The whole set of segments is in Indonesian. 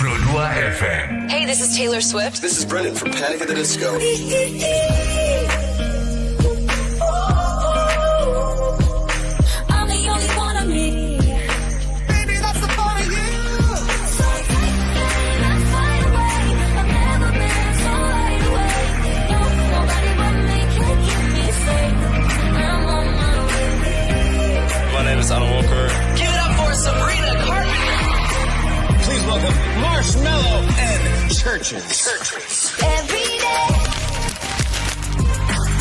Pro 2 FM. Hey, this is Taylor Swift. This is Brendan from Panic at the Disco. I'm the only one of me. Baby, that's the fun of you. So take let's fly away. I've never been so wide awake. No, nobody but me can keep me safe. I'm on my way. My name is Alan Walker. Give it up for Sabrina Carpenter. Please welcome Marshmello and Churches. Every day,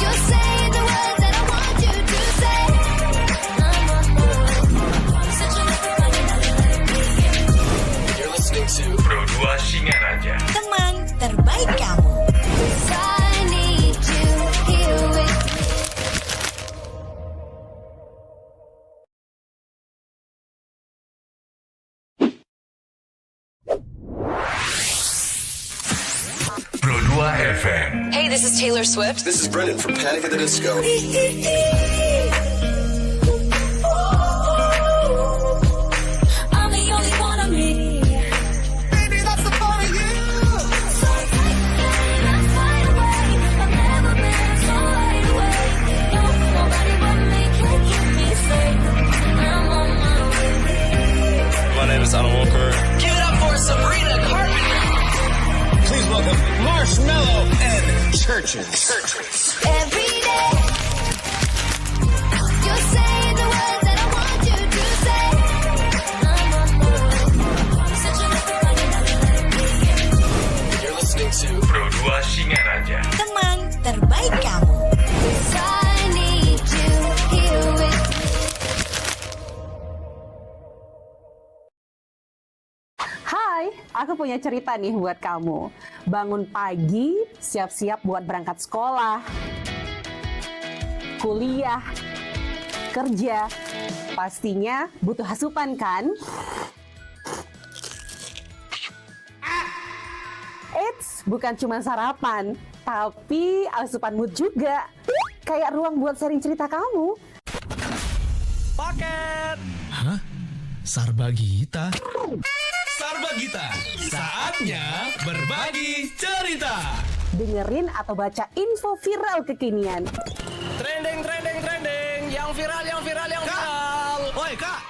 you're saying the words that I want you to say. I'm on my way. Such a You're listening to Pro 2 Singaraja. Teman terbaik kamu. I need you here with me. Pro 2 FM. Hey, this is Taylor Swift. This is Brendan from Panic at the Disco. I'm the only one of me. Baby, that's the fun of you. So take let's fly away. I've never been so wide awake. No, nobody but me can keep me safe. I'm on my way. My name is Alan Walker. Give it up for Sabrina Carpenter. Please welcome Marshmello and Churches. Every day, you're saying the words that I want you to say. I'm on my way. Such a You're listening to Pro 2 Singaraja. Teman terbaik kamu. I need you here with me. Hai, aku punya cerita nih buat kamu. Bangun pagi, siap-siap buat berangkat sekolah, kuliah, kerja. Pastinya butuh asupan kan? Eits, bukan cuma sarapan, tapi asupan mood juga. Kayak ruang buat sharing cerita kamu. Sarbagita. Sarbagita, saatnya berbagi cerita. Dengerin atau baca info viral kekinian. Trending, yang viral. Woi kak.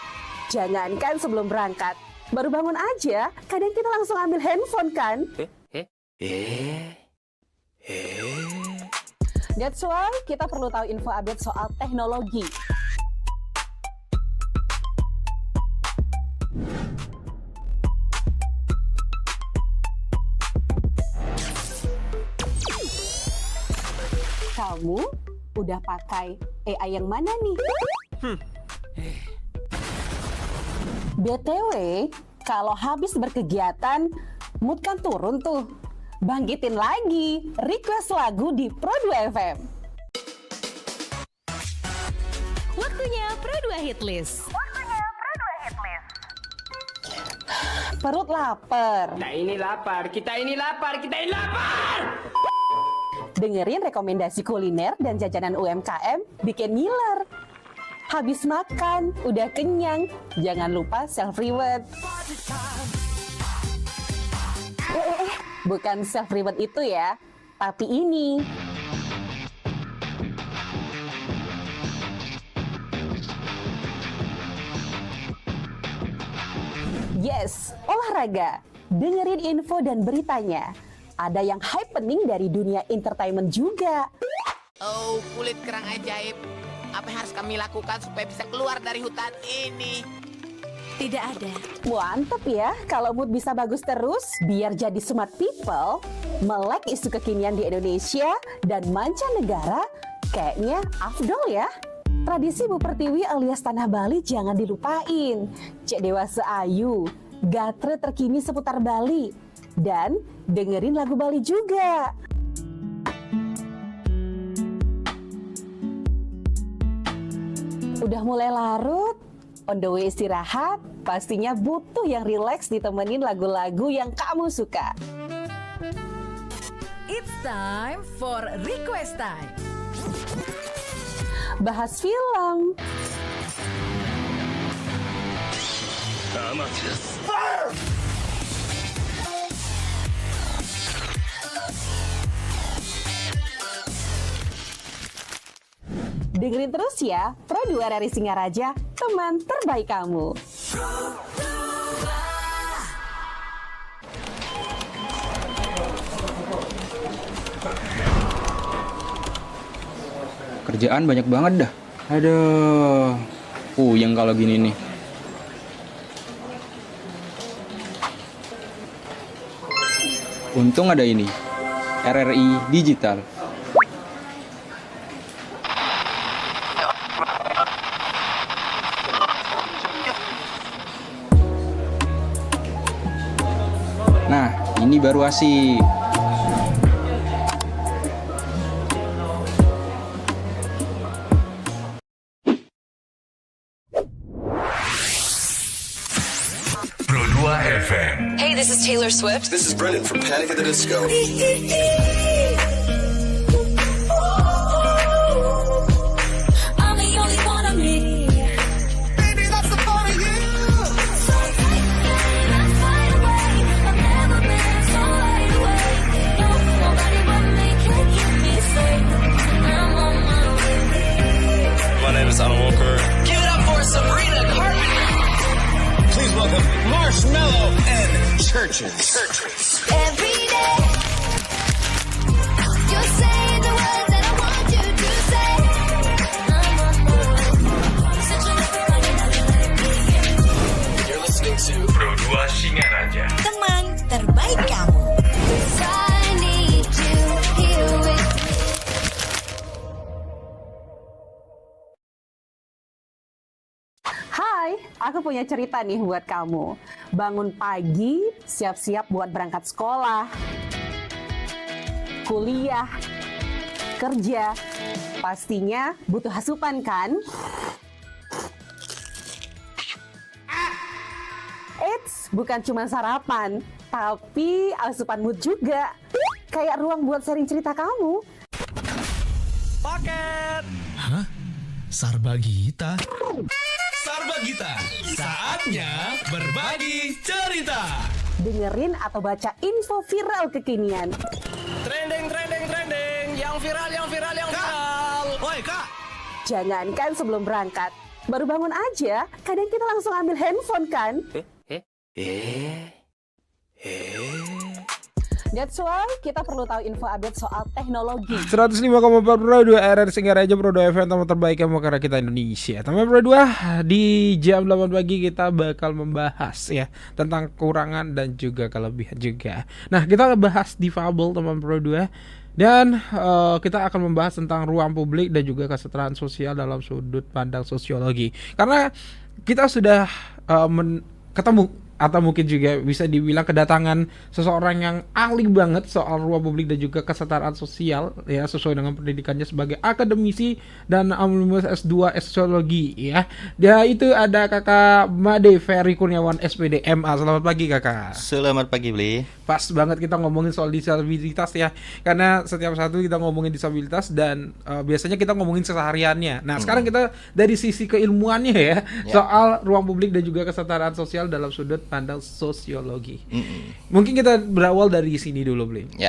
Jangankan sebelum berangkat, baru bangun aja, kadang kita langsung ambil handphone kan? That's why kita perlu tahu info update soal teknologi. Kamu udah pakai AI yang mana nih? BTW, kalau habis berkegiatan, mood kan turun tuh. Bangkitin lagi, request lagu di Pro 2 FM. Waktunya Pro 2 Hitlist. Perut lapar. Kita ini lapar. Dengerin rekomendasi kuliner dan jajanan UMKM bikin ngiler. Habis makan, udah kenyang, jangan lupa self-reward. Bukan self-reward itu ya, tapi ini. Yes, olahraga. Dengerin info dan beritanya. Ada yang happening dari dunia entertainment juga. Oh, kulit kerang ajaib. Apa yang harus kami lakukan supaya bisa keluar dari hutan ini? Tidak ada. Mantep ya, kalau mood bisa bagus terus, biar jadi smart people, melek isu kekinian di Indonesia dan mancanegara, kayaknya afdol ya. Tradisi Bu Pertiwi alias Tanah Bali jangan dilupain. Cek Dewasa Ayu, gatre terkini seputar Bali. Dan dengerin lagu Bali juga. Udah mulai larut, on the way istirahat, pastinya butuh yang rileks ditemenin lagu-lagu yang kamu suka. It's time for request time. Bahas film, Dengerin terus ya, Pro 2 RRI Singaraja, teman terbaik kamu. Kerjaan banyak banget dah. Aduh, puyeng kalau gini nih. Untung ada ini, RRI Digital. Nah, ini baru asik. Pro 2 FM. Hey, this is Taylor Swift. This is Brendan from Panic at the Disco. I'm the only one of me. Baby, that's the part of you. So take let's fly away. I've never been so wide awake. No, nobody but me can keep me safe. I'm on my way. My name is Alan Walker. Give it up for Sabrina Carpenter. Please welcome Marshmello and Churches. Every day, you're saying the words that I want you to say. I'm on my way. Such a You're listening to Pro 2 Singaraja. Teman terbaik kamu. I need you here with me. Hai, aku punya cerita nih buat kamu. Bangun pagi, siap-siap buat berangkat sekolah, kuliah, kerja. Pastinya butuh asupan kan? Eits, bukan cuma sarapan, tapi asupan mood juga. Kayak ruang buat sharing cerita kamu. Paket. Hah? Sarbagita? Sarbagita, saatnya berbagi cerita. Dengerin atau baca info viral kekinian. Trending, yang viral. Woi, Kak. Jangankan sebelum berangkat, baru bangun aja, kadang kita langsung ambil handphone kan? That's why kita perlu tahu info update soal teknologi. 105,4 Pro 2 RRI Singaraja, Pro 2 FM, teman terbaik kamu karena kita Indonesia. Teman Pro 2, di jam 8 pagi kita bakal membahas ya tentang kekurangan dan juga kelebihan juga. Nah, kita bahas difabel teman Pro 2. Dan kita akan membahas tentang ruang publik dan juga kesetaraan sosial dalam sudut pandang sosiologi. Karena kita sudah ketemu atau mungkin juga bisa dibilang kedatangan seseorang yang ahli banget soal ruang publik dan juga kesetaraan sosial ya, sesuai dengan pendidikannya sebagai akademisi dan alumnus S2 sosiologi ya. Dia itu ada Kakak Made Ferry Kurniawan SPD MA. Selamat pagi Kakak. Selamat pagi, Bli. Pas banget kita ngomongin soal disabilitas ya, karena setiap satu kita ngomongin disabilitas dan biasanya kita ngomongin kesehariannya. Nah sekarang kita dari sisi keilmuannya ya, soal ruang publik dan juga kesetaraan sosial dalam sudut pandang sosiologi. Mungkin kita berawal dari sini dulu, Bli.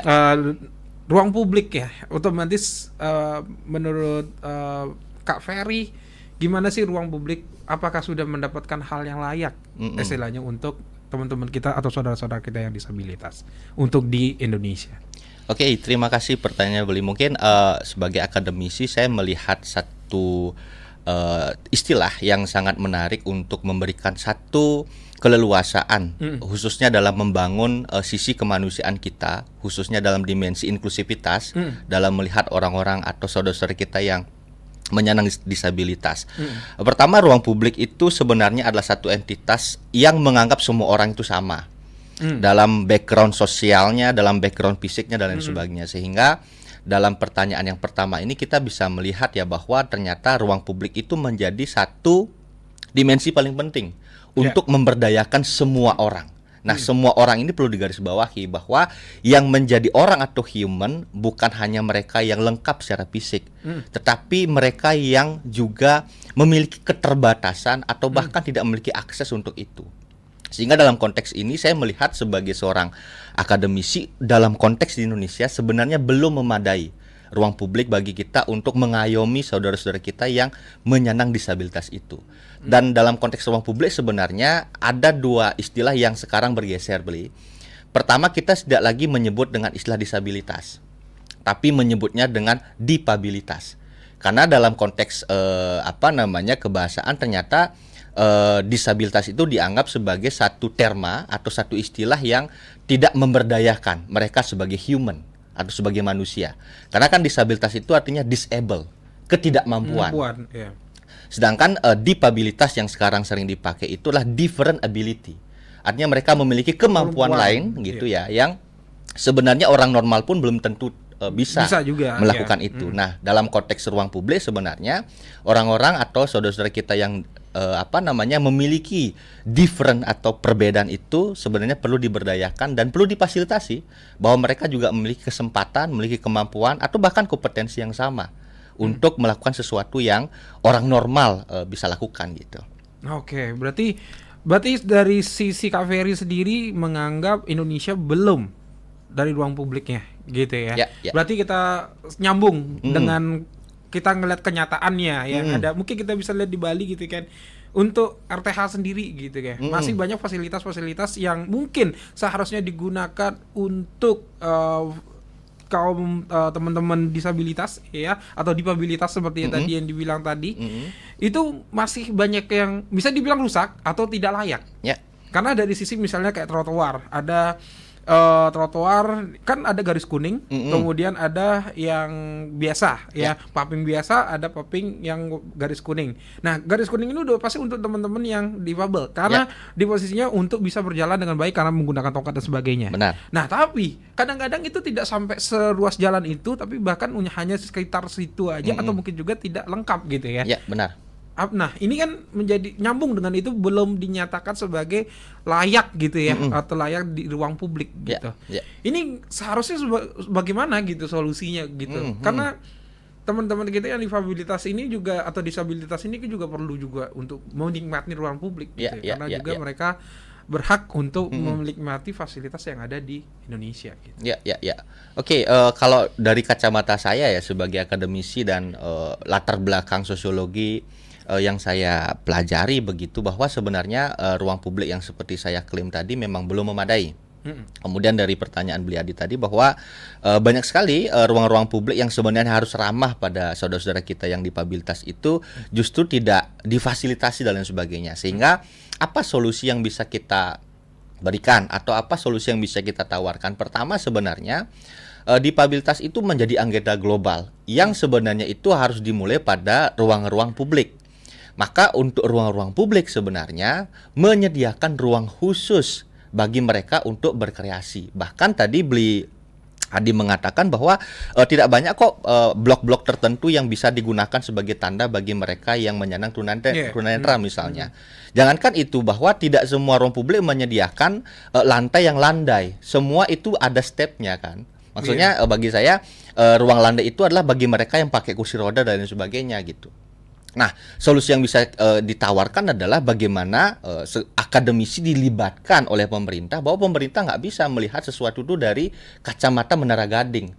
Ruang publik ya, otomatis menurut Kak Ferry, gimana sih ruang publik? Apakah sudah mendapatkan hal yang layak istilahnya untuk teman-teman kita atau saudara-saudara kita yang disabilitas untuk di Indonesia? Oke, terima kasih pertanyaannya, Bli. Mungkin sebagai akademisi saya melihat satu istilah yang sangat menarik untuk memberikan satu keleluasaan khususnya dalam membangun sisi kemanusiaan kita, khususnya dalam dimensi inklusivitas dalam melihat orang-orang atau saudara-saudara kita yang menyandang disabilitas. Pertama, ruang publik itu sebenarnya adalah satu entitas yang menganggap semua orang itu sama dalam background sosialnya, dalam background fisiknya dan lain sebagainya, sehingga dalam pertanyaan yang pertama ini kita bisa melihat ya bahwa ternyata ruang publik itu menjadi satu dimensi paling penting untuk memberdayakan semua orang. Nah, semua orang ini perlu digarisbawahi bahwa yang menjadi orang atau human bukan hanya mereka yang lengkap secara fisik, tetapi mereka yang juga memiliki keterbatasan atau bahkan tidak memiliki akses untuk itu. Sehingga dalam konteks ini saya melihat sebagai seorang akademisi dalam konteks di Indonesia sebenarnya belum memadai ruang publik bagi kita untuk mengayomi saudara-saudara kita yang menyandang disabilitas itu. Dan dalam konteks ruang publik sebenarnya ada dua istilah yang sekarang bergeser, Beli. Pertama, kita tidak lagi menyebut dengan istilah disabilitas, tapi menyebutnya dengan dipabilitas. Karena dalam konteks kebahasaan ternyata disabilitas itu dianggap sebagai satu terma atau satu istilah yang tidak memberdayakan mereka sebagai human atau sebagai manusia. Karena kan disabilitas itu artinya disable, ketidakmampuan. Ya. Sedangkan dipabilitas yang sekarang sering dipakai itulah different ability. Artinya mereka memiliki kemampuan lain gitu ya, yang sebenarnya orang normal pun belum tentu bisa juga melakukan itu. Nah, dalam konteks ruang publik sebenarnya orang-orang atau saudara-saudara kita yang memiliki different atau perbedaan itu sebenarnya perlu diberdayakan dan perlu difasilitasi bahwa mereka juga memiliki kesempatan, memiliki kemampuan atau bahkan kompetensi yang sama untuk melakukan sesuatu yang orang normal bisa lakukan gitu. Oke, berarti dari sisi Kak Ferry sendiri menganggap Indonesia belum dari ruang publiknya gitu ya. Berarti kita nyambung dengan kita ngeliat kenyataannya yang ada. Mungkin kita bisa lihat di Bali gitu kan. Untuk RTH sendiri gitu ya. Masih banyak fasilitas-fasilitas yang mungkin seharusnya digunakan untuk kaum teman-teman disabilitas ya atau dipabilitas seperti yang tadi yang dibilang tadi. Itu masih banyak yang bisa dibilang rusak atau tidak layak. Karena dari sisi misalnya kayak trotoar, ada trotoar kan ada garis kuning, kemudian ada yang biasa ya, paping biasa, ada paping yang garis kuning. Nah, garis kuning ini udah pasti untuk teman-teman yang difabel karena di posisinya untuk bisa berjalan dengan baik karena menggunakan tongkat dan sebagainya. Benar. Nah, tapi kadang-kadang itu tidak sampai seruas jalan itu, tapi bahkan hanya sekitar situ aja atau mungkin juga tidak lengkap gitu ya. Ya, benar. Nah, ini kan menjadi nyambung dengan itu, belum dinyatakan sebagai layak gitu ya, atau layak di ruang publik gitu. Ini seharusnya bagaimana gitu solusinya gitu. Karena teman-teman kita yang difabilitas ini juga atau disabilitas ini juga perlu juga untuk menikmati ruang publik gitu. Karena juga mereka berhak untuk menikmati fasilitas yang ada di Indonesia gitu. Oke, kalau dari kacamata saya ya sebagai akademisi dan latar belakang sosiologi yang saya pelajari begitu, bahwa sebenarnya ruang publik yang seperti saya klaim tadi memang belum memadai. Kemudian dari pertanyaan Bliadi tadi bahwa banyak sekali ruang-ruang publik yang sebenarnya harus ramah pada saudara-saudara kita yang dipabilitas itu justru tidak difasilitasi dan lain sebagainya. Sehingga apa solusi yang bisa kita berikan atau apa solusi yang bisa kita tawarkan? Pertama sebenarnya dipabilitas itu menjadi agenda global yang sebenarnya itu harus dimulai pada ruang-ruang publik. Maka untuk ruang-ruang publik sebenarnya menyediakan ruang khusus bagi mereka untuk berkreasi. Bahkan tadi Adi mengatakan bahwa tidak banyak kok blok-blok tertentu yang bisa digunakan sebagai tanda bagi mereka yang menyandang tunanetra misalnya. Jangankan itu, bahwa tidak semua ruang publik menyediakan lantai yang landai. Semua itu ada stepnya kan. Maksudnya bagi saya ruang landai itu adalah bagi mereka yang pakai kursi roda dan sebagainya gitu. Nah, solusi yang bisa ditawarkan adalah bagaimana akademisi dilibatkan oleh pemerintah, bahwa pemerintah nggak bisa melihat sesuatu itu dari kacamata menara gading,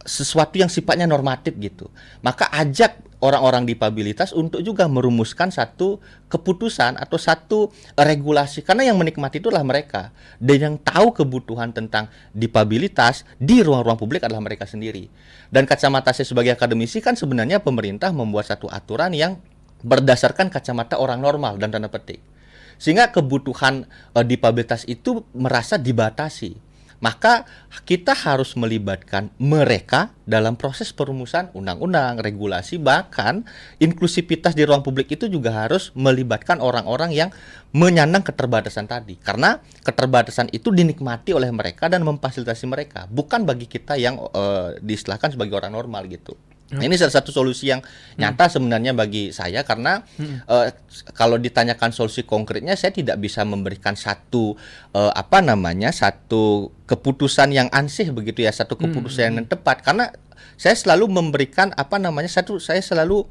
sesuatu yang sifatnya normatif gitu. Maka ajak orang-orang dipabilitas untuk juga merumuskan satu keputusan atau satu regulasi, karena yang menikmati itulah mereka, dan yang tahu kebutuhan tentang dipabilitas di ruang-ruang publik adalah mereka sendiri. Dan kacamata saya sebagai akademisi kan sebenarnya pemerintah membuat satu aturan yang berdasarkan kacamata orang normal dan tanda petik, sehingga kebutuhan dipabilitas itu merasa dibatasi. Maka kita harus melibatkan mereka dalam proses perumusan undang-undang, regulasi, bahkan inklusivitas di ruang publik itu juga harus melibatkan orang-orang yang menyandang keterbatasan tadi. Karena keterbatasan itu dinikmati oleh mereka dan memfasilitasi mereka, bukan bagi kita yang diistilahkan sebagai orang normal gitu. Nah, ini salah satu solusi yang nyata sebenarnya bagi saya, karena kalau ditanyakan solusi konkretnya, saya tidak bisa memberikan satu satu keputusan yang ansih begitu ya, satu keputusan yang tepat, karena saya selalu memberikan saya selalu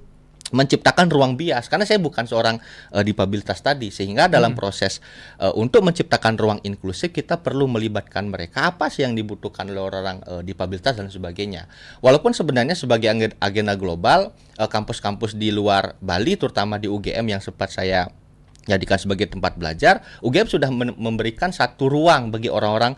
menciptakan ruang bias karena saya bukan seorang difabilitas tadi, sehingga dalam proses untuk menciptakan ruang inklusif kita perlu melibatkan mereka, apa sih yang dibutuhkan oleh orang difabilitas dan sebagainya. Walaupun sebenarnya sebagai agenda global kampus-kampus di luar Bali, terutama di UGM yang sempat saya jadikan sebagai tempat belajar, UGM sudah memberikan satu ruang bagi orang-orang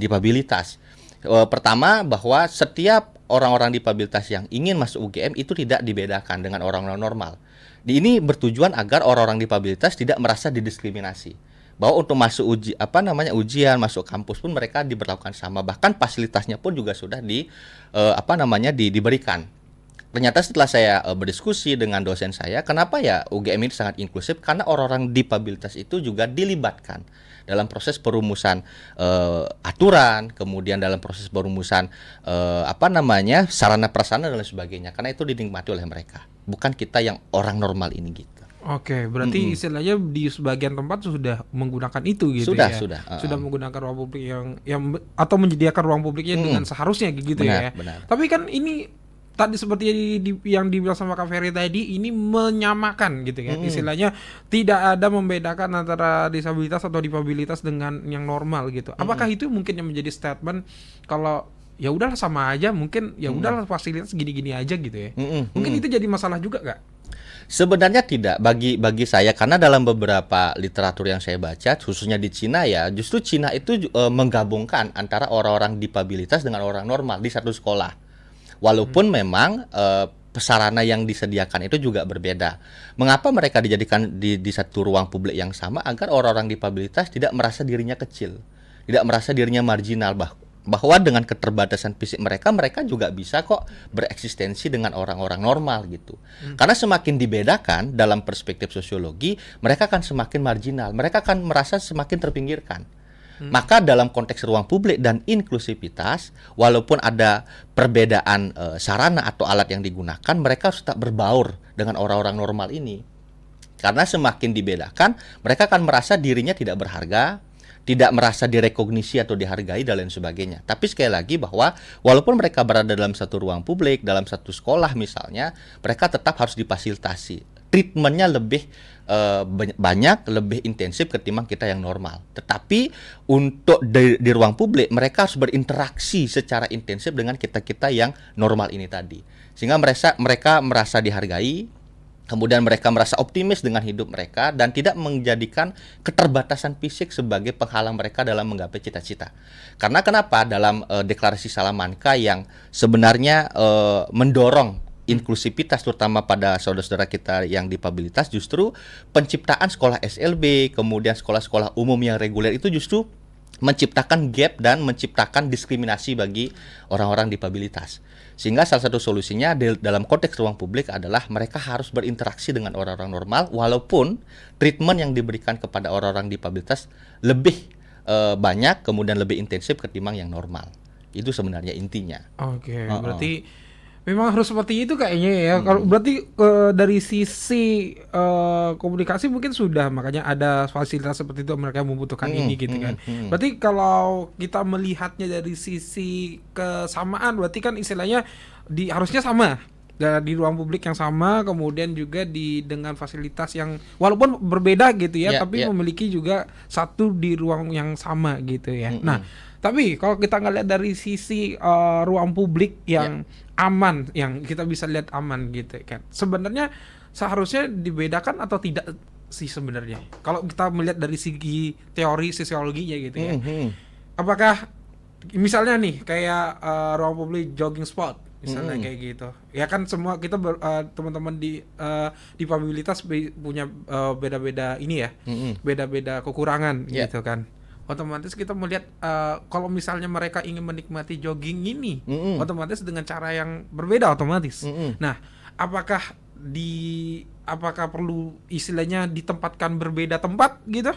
difabilitas. Pertama, bahwa setiap orang-orang difabilitas yang ingin masuk UGM itu tidak dibedakan dengan orang-orang normal. Ini bertujuan agar orang-orang difabilitas tidak merasa didiskriminasi. Bahwa untuk masuk ujian, masuk kampus pun mereka diberlakukan sama. Bahkan fasilitasnya pun juga sudah diberikan. Ternyata setelah saya berdiskusi dengan dosen saya, kenapa ya UGM ini sangat inklusif? Karena orang-orang difabilitas itu juga dilibatkan dalam proses perumusan aturan, kemudian dalam proses perumusan sarana prasarana dan sebagainya. Karena itu dinikmati oleh mereka, bukan kita yang orang normal ini gitu. Oke, berarti istilahnya di sebagian tempat sudah menggunakan itu gitu sudah, ya. Sudah menggunakan ruang publik yang atau menyediakan ruang publiknya dengan seharusnya gitu ya. Benar. Tapi kan ini tadi seperti yang dibilang sama Kak Ferry tadi, ini menyamakan gitu kan. Istilahnya tidak ada membedakan antara disabilitas atau difabilitas dengan yang normal gitu. Apakah itu mungkin yang menjadi statement kalau ya udahlah sama aja, mungkin ya udahlah fasilitas gini-gini aja gitu ya. Mungkin itu jadi masalah juga gak? Sebenarnya tidak, bagi saya, karena dalam beberapa literatur yang saya baca, khususnya di Cina ya, justru Cina itu menggabungkan antara orang-orang difabilitas dengan orang normal di satu sekolah. Walaupun memang sarana yang disediakan itu juga berbeda. Mengapa mereka dijadikan di satu ruang publik yang sama? Agar orang-orang difabilitas tidak merasa dirinya kecil, tidak merasa dirinya marginal, bahwa dengan keterbatasan fisik mereka juga bisa kok bereksistensi dengan orang-orang normal gitu. Karena semakin dibedakan dalam perspektif sosiologi, mereka akan semakin marginal, mereka akan merasa semakin terpinggirkan. Maka dalam konteks ruang publik dan inklusivitas, walaupun ada perbedaan sarana atau alat yang digunakan, mereka harus tetap berbaur dengan orang-orang normal ini. Karena semakin dibedakan, mereka akan merasa dirinya tidak berharga, tidak merasa direkognisi atau dihargai dan lain sebagainya. Tapi sekali lagi bahwa walaupun mereka berada dalam satu ruang publik, dalam satu sekolah misalnya, mereka tetap harus difasilitasi. Treatmentnya lebih banyak, lebih intensif ketimbang kita yang normal. Tetapi untuk di ruang publik mereka harus berinteraksi secara intensif dengan kita-kita yang normal ini tadi. Sehingga mereka merasa dihargai, kemudian mereka merasa optimis dengan hidup mereka dan tidak menjadikan keterbatasan fisik sebagai penghalang mereka dalam menggapai cita-cita. Karena kenapa? Dalam deklarasi Salamanca yang sebenarnya mendorong inklusivitas terutama pada saudara-saudara kita yang difabilitas, justru penciptaan sekolah SLB, kemudian sekolah-sekolah umum yang reguler itu justru menciptakan gap dan menciptakan diskriminasi bagi orang-orang difabilitas. Sehingga salah satu solusinya dalam konteks ruang publik adalah mereka harus berinteraksi dengan orang-orang normal, walaupun treatment yang diberikan kepada orang-orang difabilitas lebih banyak, kemudian lebih intensif ketimbang yang normal. Itu sebenarnya intinya. Oke, berarti memang harus seperti itu kayaknya ya. Kalau berarti dari sisi komunikasi mungkin sudah, makanya ada fasilitas seperti itu mereka membutuhkan ini gitu kan. Berarti kalau kita melihatnya dari sisi kesamaan, berarti kan istilahnya harusnya sama. Di ruang publik yang sama, kemudian juga dengan fasilitas yang walaupun berbeda gitu ya, tapi memiliki juga satu di ruang yang sama gitu ya. Nah, tapi kalau kita ngeliat dari sisi ruang publik yang aman, yang kita bisa lihat aman gitu kan, sebenarnya seharusnya dibedakan atau tidak sih sebenarnya? Kalau kita melihat dari segi teori sosiologinya gitu ya, apakah misalnya nih kayak ruang publik jogging spot misalnya kayak gitu, ya kan semua kita teman-teman di difabilitas punya beda-beda ini ya, beda-beda kekurangan gitu kan. Otomatis kita melihat kalau misalnya mereka ingin menikmati jogging ini, otomatis dengan cara yang berbeda otomatis. Nah, apakah perlu istilahnya ditempatkan berbeda tempat gitu,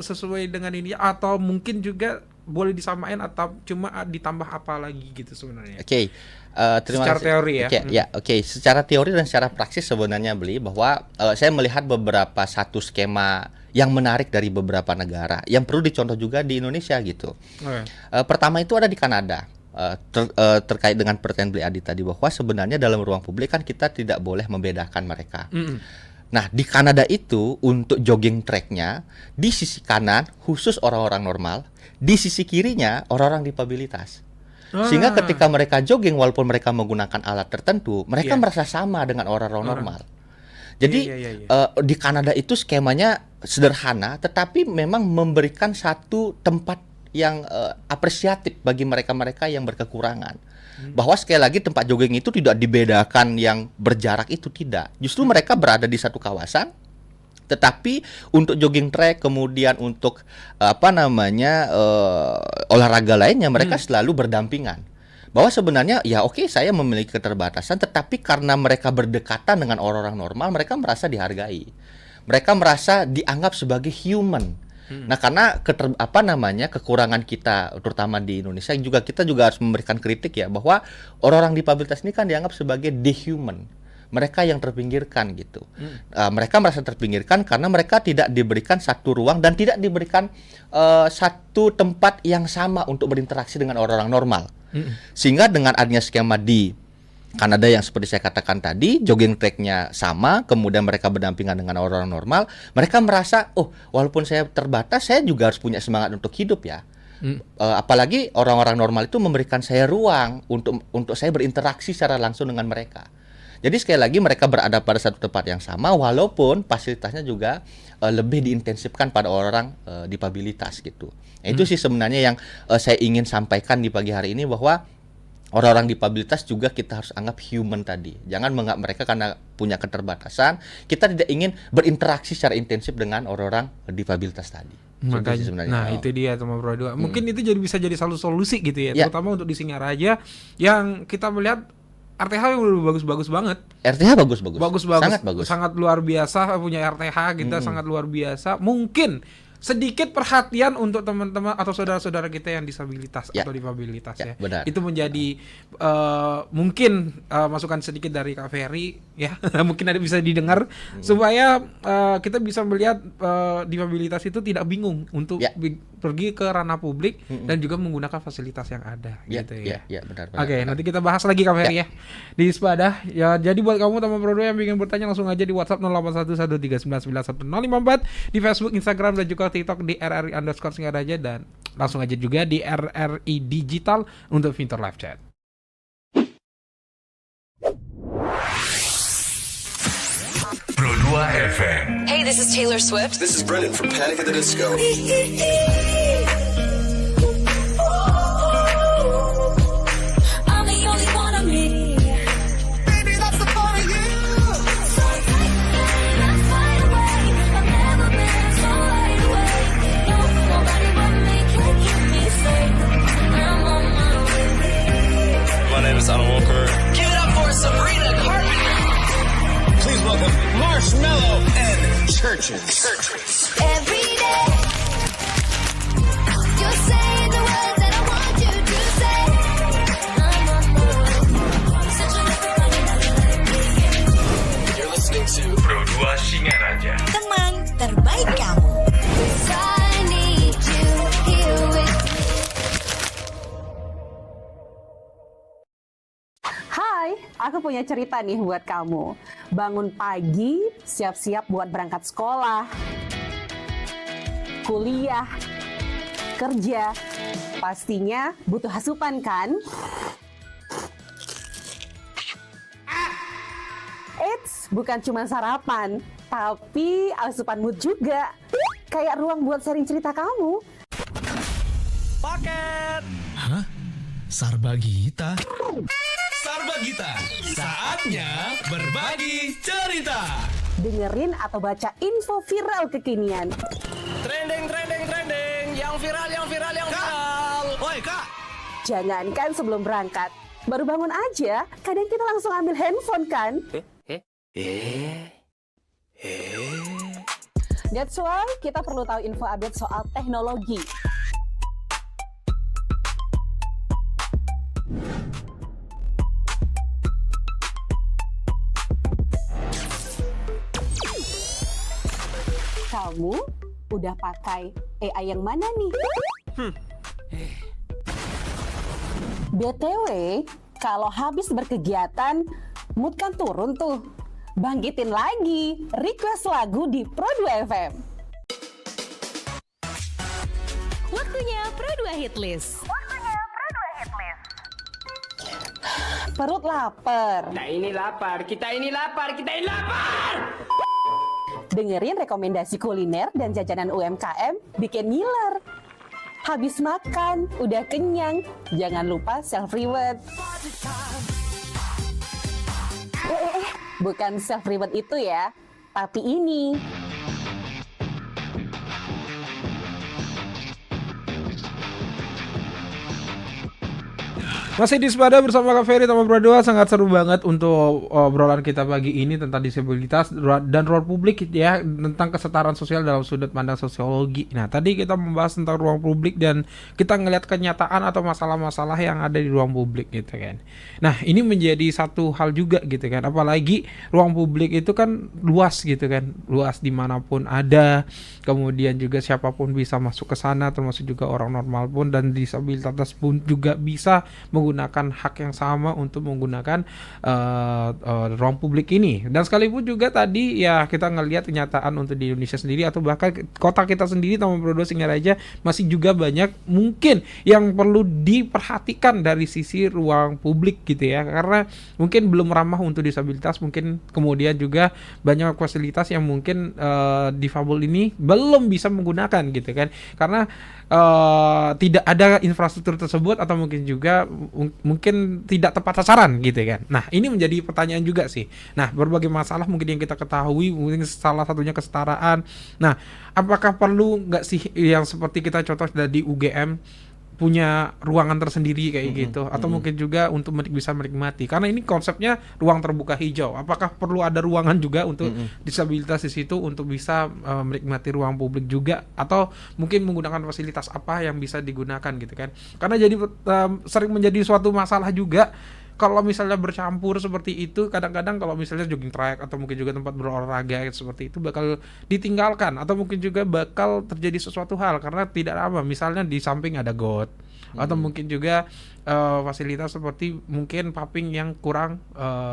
sesuai dengan ini, atau mungkin juga boleh disamain atau cuma ditambah apa lagi gitu sebenarnya? Oke. Terima secara kasih. teori ya. Oke. Secara teori dan secara praksis sebenarnya bahwa saya melihat beberapa satu skema yang menarik dari beberapa negara yang perlu dicontoh juga di Indonesia gitu. Pertama itu ada di Kanada. terkait dengan pertanyaan Beli Adi tadi, bahwa sebenarnya dalam ruang publik kan kita tidak boleh membedakan mereka. Nah, di Kanada itu untuk jogging tracknya di sisi kanan khusus orang-orang normal, di sisi kirinya orang-orang difabilitas. Sehingga ketika mereka jogging, walaupun mereka menggunakan alat tertentu, mereka merasa sama dengan orang-orang normal. Jadi di Kanada itu skemanya sederhana, tetapi memang memberikan satu tempat yang apresiatif bagi mereka-mereka yang berkekurangan. Bahwa sekali lagi tempat jogging itu tidak dibedakan yang berjarak, itu tidak. Justru mereka berada di satu kawasan, tetapi untuk jogging track, kemudian untuk olahraga lainnya mereka selalu berdampingan. Bahwa sebenarnya ya oke, saya memiliki keterbatasan, tetapi karena mereka berdekatan dengan orang-orang normal, mereka merasa dihargai. Mereka merasa dianggap sebagai human. Nah, karena kekurangan kita terutama di Indonesia juga, kita juga harus memberikan kritik ya, bahwa orang-orang difabilitas ini kan dianggap sebagai dehuman. Mereka yang terpinggirkan gitu. Mereka merasa terpinggirkan karena mereka tidak diberikan satu ruang dan tidak diberikan satu tempat yang sama untuk berinteraksi dengan orang-orang normal. Sehingga dengan adanya skema di Kanada yang seperti saya katakan tadi, jogging tracknya sama, kemudian mereka berdampingan dengan orang normal, mereka merasa, oh, walaupun saya terbatas, saya juga harus punya semangat untuk hidup ya. Apalagi orang-orang normal itu memberikan saya ruang untuk saya berinteraksi secara langsung dengan mereka. Jadi sekali lagi mereka berada pada satu tempat yang sama, walaupun fasilitasnya juga lebih diintensifkan pada orang difabilitas gitu. Nah, itu sih sebenarnya yang saya ingin sampaikan di pagi hari ini, bahwa orang-orang difabilitas juga kita harus anggap human tadi. Jangan menganggap mereka karena punya keterbatasan, kita tidak ingin berinteraksi secara intensif dengan orang-orang difabilitas tadi. Makanya, itu dia teman Pro 2. Mungkin itu bisa jadi solusi gitu ya, terutama untuk di Singaraja yang kita melihat RTH yang bagus-bagus banget. RTH bagus-bagus. Sangat bagus. Sangat luar biasa punya RTH kita, sangat luar biasa. Mungkin sedikit perhatian untuk teman-teman atau saudara-saudara kita yang disabilitas atau difabilitas ya. Benar. Itu menjadi mungkin masukan sedikit dari Kak Ferry ya. Mungkin ada bisa didengar supaya kita bisa melihat difabilitas itu tidak bingung untuk pergi ke ranah publik dan juga menggunakan fasilitas yang ada gitu ya. Benar. Oke, nanti kita bahas lagi Kak Ferry ya di Sepadah. Ya, jadi buat kamu teman Pro 2 yang ingin bertanya, langsung aja di WhatsApp 081139911054, di Facebook, Instagram dan juga TikTok di RRI_Singaraja, dan langsung aja juga di RRI Digital untuk fitur live chat. Pro 2 FM. Hey, this is Taylor Swift. This is Brendan from Panic at the Disco. I'm the only one of me. Baby, that's the part of you. So take let's fight away. I've never been so wide awake. No, nobody but me can keep me safe. I'm on my way. My name is Alan Walker. Give it up for Sabrina Carpenter. Please welcome Marshmello and Churches. Every day, you're saying the words that I want you to say. I'm on my way. Such a You're listening to Pro 2 Singaraja. Teman terbaik kamu. I need you here with me. Hai, aku punya cerita nih buat kamu. Bangun pagi, siap-siap buat berangkat sekolah, kuliah, kerja. Pastinya butuh asupan kan? Eits, bukan cuma sarapan, tapi asupan mood juga. Kayak ruang buat sharing cerita kamu. Paket. Hah? Sarbagita? Sarbagita, saatnya berbagi cerita. Dengerin atau baca info viral kekinian. Trending, yang viral. Woi Kak. Jangankan sebelum berangkat, baru bangun aja, kadang kita langsung ambil handphone kan? That's why kita perlu tahu info update soal teknologi. Kamu udah pakai AI yang mana nih? BTW, kalau habis berkegiatan, mood kan turun tuh. Bangkitin lagi, request lagu di Pro 2 FM. Waktunya Pro 2 Hit List. Perut lapar. Kita ini lapar. Dengerin rekomendasi kuliner dan jajanan UMKM bikin ngiler. Habis makan, udah kenyang, jangan lupa self-reward. Bukan self-reward itu ya, tapi ini. Masih di Sepada bersama Kak Ferry sama Bro 2. Sangat seru banget untuk obrolan kita pagi ini tentang disabilitas dan ruang publik ya, tentang kesetaraan sosial dalam sudut pandang sosiologi. Nah, tadi kita membahas tentang ruang publik dan kita ngelihat kenyataan atau masalah-masalah yang ada di ruang publik gitu kan. Nah, ini menjadi satu hal juga gitu kan. Apalagi ruang publik itu kan luas gitu kan. Luas dimanapun ada. Kemudian juga siapapun bisa masuk ke sana, termasuk juga orang normal pun dan disabilitas pun juga bisa menggunakan hak yang sama untuk menggunakan ruang publik ini. Dan sekalipun juga tadi ya kita ngelihat kenyataan untuk di Indonesia sendiri atau bahkan kota kita sendiri Taman Brodua Singaraja masih juga banyak mungkin yang perlu diperhatikan dari sisi ruang publik gitu ya, karena mungkin belum ramah untuk disabilitas, mungkin kemudian juga banyak fasilitas yang mungkin difabel ini belum bisa menggunakan gitu kan, karena tidak ada infrastruktur tersebut atau mungkin juga mungkin tidak tepat sasaran gitu kan. Nah, ini menjadi pertanyaan juga sih. Nah, berbagai masalah mungkin yang kita ketahui, mungkin salah satunya kesetaraan. Nah, apakah perlu nggak sih yang seperti kita contoh dari UGM punya ruangan tersendiri kayak gitu, atau mungkin juga untuk bisa menikmati, karena ini konsepnya ruang terbuka hijau. Apakah perlu ada ruangan juga untuk disabilitas di situ untuk bisa menikmati ruang publik juga, atau mungkin menggunakan fasilitas apa yang bisa digunakan gitu kan? Karena jadi sering menjadi suatu masalah juga kalau misalnya bercampur seperti itu. Kadang-kadang kalau misalnya jogging track atau mungkin juga tempat berolahraga seperti itu bakal ditinggalkan, atau mungkin juga bakal terjadi sesuatu hal karena tidak ramah. Misalnya di samping ada got, atau mungkin juga fasilitas seperti mungkin paving yang kurang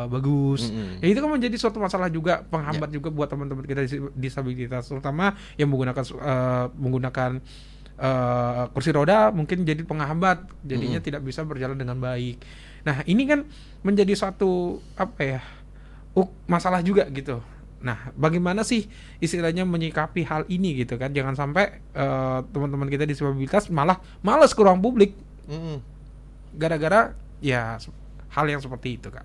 bagus. Ya, itu kan menjadi suatu masalah juga, penghambat juga buat teman-teman kita disabilitas, terutama yang menggunakan kursi roda, mungkin jadi penghambat, jadinya tidak bisa berjalan dengan baik. Nah, ini kan menjadi suatu masalah juga gitu. Nah, bagaimana sih istilahnya menyikapi hal ini gitu kan? Jangan sampai teman-teman kita disabilitas malah malas ke ruang publik gara-gara ya hal yang seperti itu, Kak.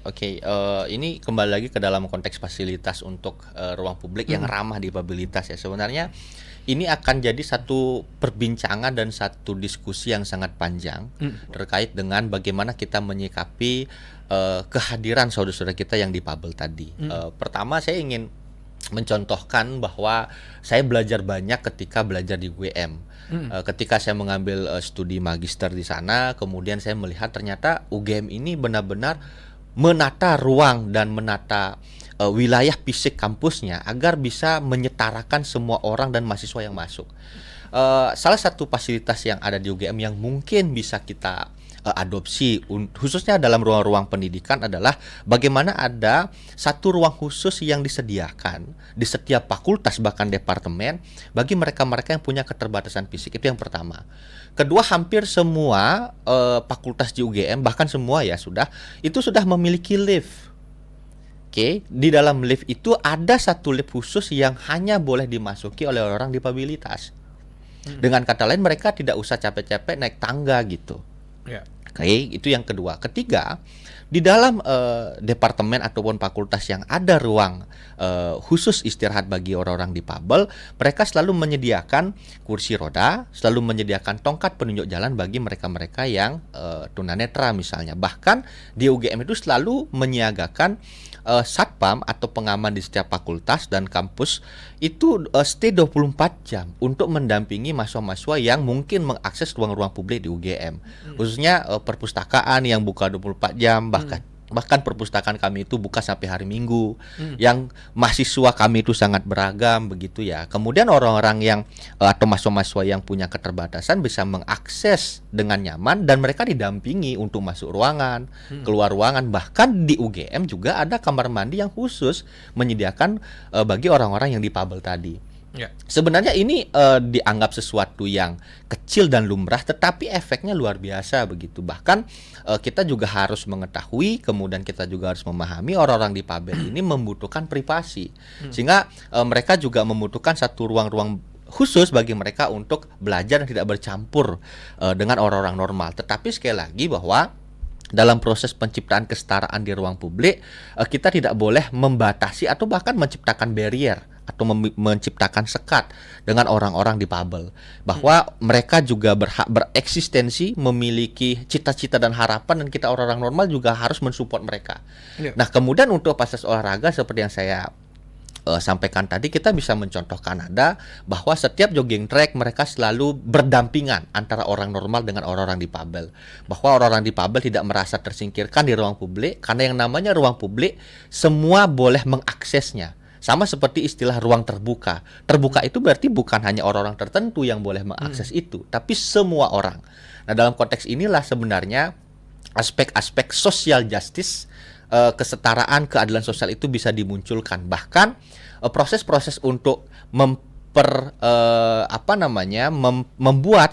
Oke. Ini kembali lagi ke dalam konteks fasilitas untuk ruang publik yang ramah disabilitas ya. Sebenarnya ini akan jadi satu perbincangan dan satu diskusi yang sangat panjang terkait dengan bagaimana kita menyikapi kehadiran saudara-saudara kita yang difabel tadi. Pertama, saya ingin mencontohkan bahwa saya belajar banyak ketika belajar di UGM. Ketika saya mengambil studi magister di sana, kemudian saya melihat ternyata UGM ini benar-benar menata ruang dan menata wilayah fisik kampusnya agar bisa menyetarakan semua orang dan mahasiswa yang masuk. Salah satu fasilitas yang ada di UGM yang mungkin bisa kita adopsi khususnya dalam ruang-ruang pendidikan adalah bagaimana ada satu ruang khusus yang disediakan di setiap fakultas bahkan departemen bagi mereka-mereka yang punya keterbatasan fisik. Itu yang pertama. Kedua, hampir semua fakultas di UGM, bahkan semua ya sudah memiliki lift. Oke, di dalam lift itu ada satu lift khusus yang hanya boleh dimasuki oleh orang difabilitas. Dengan kata lain, mereka tidak usah capek-capek naik tangga gitu. Oke, itu yang kedua. Ketiga, di dalam departemen ataupun fakultas yang ada ruang khusus istirahat bagi orang-orang difabel, mereka selalu menyediakan kursi roda, selalu menyediakan tongkat penunjuk jalan bagi mereka-mereka yang tunanetra misalnya. Bahkan di UGM itu selalu menyiagakan satpam atau pengaman di setiap fakultas dan kampus itu stay 24 jam untuk mendampingi mahasiswa-mahasiswa yang mungkin mengakses ruang-ruang publik di UGM. Khususnya perpustakaan yang buka 24 jam, bahkan Bahkan perpustakaan kami itu buka sampai hari Minggu. Yang mahasiswa kami itu sangat beragam begitu ya. Kemudian orang-orang yang atau mahasiswa yang punya keterbatasan bisa mengakses dengan nyaman dan mereka didampingi untuk masuk ruangan, keluar ruangan. Bahkan di UGM juga ada kamar mandi yang khusus menyediakan bagi orang-orang yang difabel tadi. Ya. Sebenarnya ini dianggap sesuatu yang kecil dan lumrah, tetapi efeknya luar biasa begitu. Bahkan kita juga harus mengetahui, kemudian kita juga harus memahami orang-orang difabel ini membutuhkan privasi, sehingga mereka juga membutuhkan satu ruang-ruang khusus bagi mereka untuk belajar dan tidak bercampur dengan orang-orang normal. Tetapi sekali lagi bahwa dalam proses penciptaan kesetaraan di ruang publik, kita tidak boleh membatasi atau bahkan menciptakan barrier atau menciptakan sekat dengan orang-orang difabel, bahwa mereka juga berhak bereksistensi, memiliki cita-cita dan harapan, dan kita orang-orang normal juga harus mensupport mereka. Nah, kemudian untuk fasilitas olahraga seperti yang saya sampaikan tadi, kita bisa mencontohkan ada bahwa setiap jogging track mereka selalu berdampingan antara orang normal dengan orang-orang difabel, bahwa orang-orang difabel tidak merasa tersingkirkan di ruang publik, karena yang namanya ruang publik semua boleh mengaksesnya. Sama seperti istilah ruang terbuka. Terbuka itu berarti bukan hanya orang-orang tertentu yang boleh mengakses itu, tapi semua orang. Nah, dalam konteks inilah sebenarnya aspek-aspek social justice, kesetaraan, keadilan sosial itu bisa dimunculkan. Bahkan proses-proses untuk membuat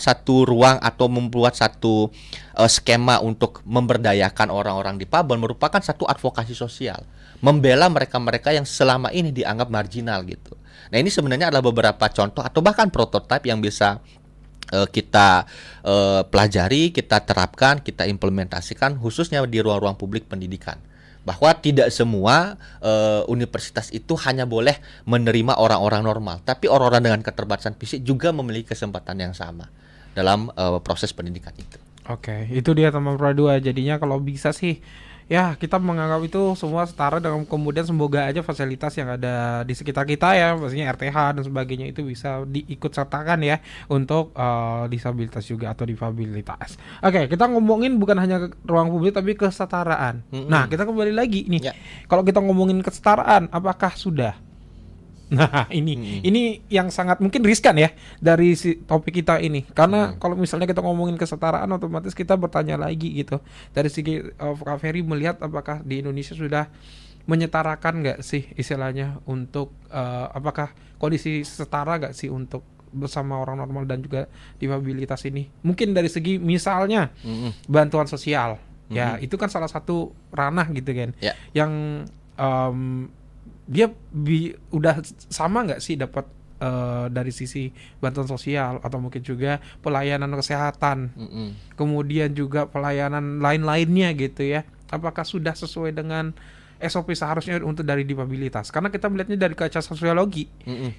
satu ruang atau membuat satu skema untuk memberdayakan orang-orang difabel merupakan satu advokasi sosial, membela mereka-mereka yang selama ini dianggap marginal gitu. Nah, ini sebenarnya adalah beberapa contoh atau bahkan prototipe yang bisa kita pelajari, kita terapkan, kita implementasikan khususnya di ruang-ruang publik pendidikan. Bahwa tidak semua universitas itu hanya boleh menerima orang-orang normal, tapi orang-orang dengan keterbatasan fisik juga memiliki kesempatan yang sama dalam proses pendidikan itu. Oke, itu dia teman Pro 2. Jadinya kalau bisa sih ya kita menganggap itu semua setara, dengan kemudian semoga aja fasilitas yang ada di sekitar kita ya, maksudnya RTH dan sebagainya itu bisa diikut sertakan ya untuk disabilitas juga atau difabilitas. Oke, kita ngomongin bukan hanya ruang publik tapi kesetaraan. Nah, kita kembali lagi nih. Kalau kita ngomongin kesetaraan, apakah sudah? Nah, ini yang sangat mungkin riskan ya dari topik kita ini, karena kalau misalnya kita ngomongin kesetaraan otomatis kita bertanya lagi gitu dari segi Kak Ferry melihat apakah di Indonesia sudah menyetarakan nggak sih istilahnya untuk apakah kondisi setara nggak sih untuk bersama orang normal dan juga difabilitas ini, mungkin dari segi misalnya bantuan sosial ya, itu kan salah satu ranah gitu kan yang dia udah sama nggak sih dapat dari sisi bantuan sosial atau mungkin juga pelayanan kesehatan, kemudian juga pelayanan lain-lainnya gitu ya, apakah sudah sesuai dengan SOP seharusnya untuk dari difabilitas? Karena kita melihatnya dari kaca sosiologi,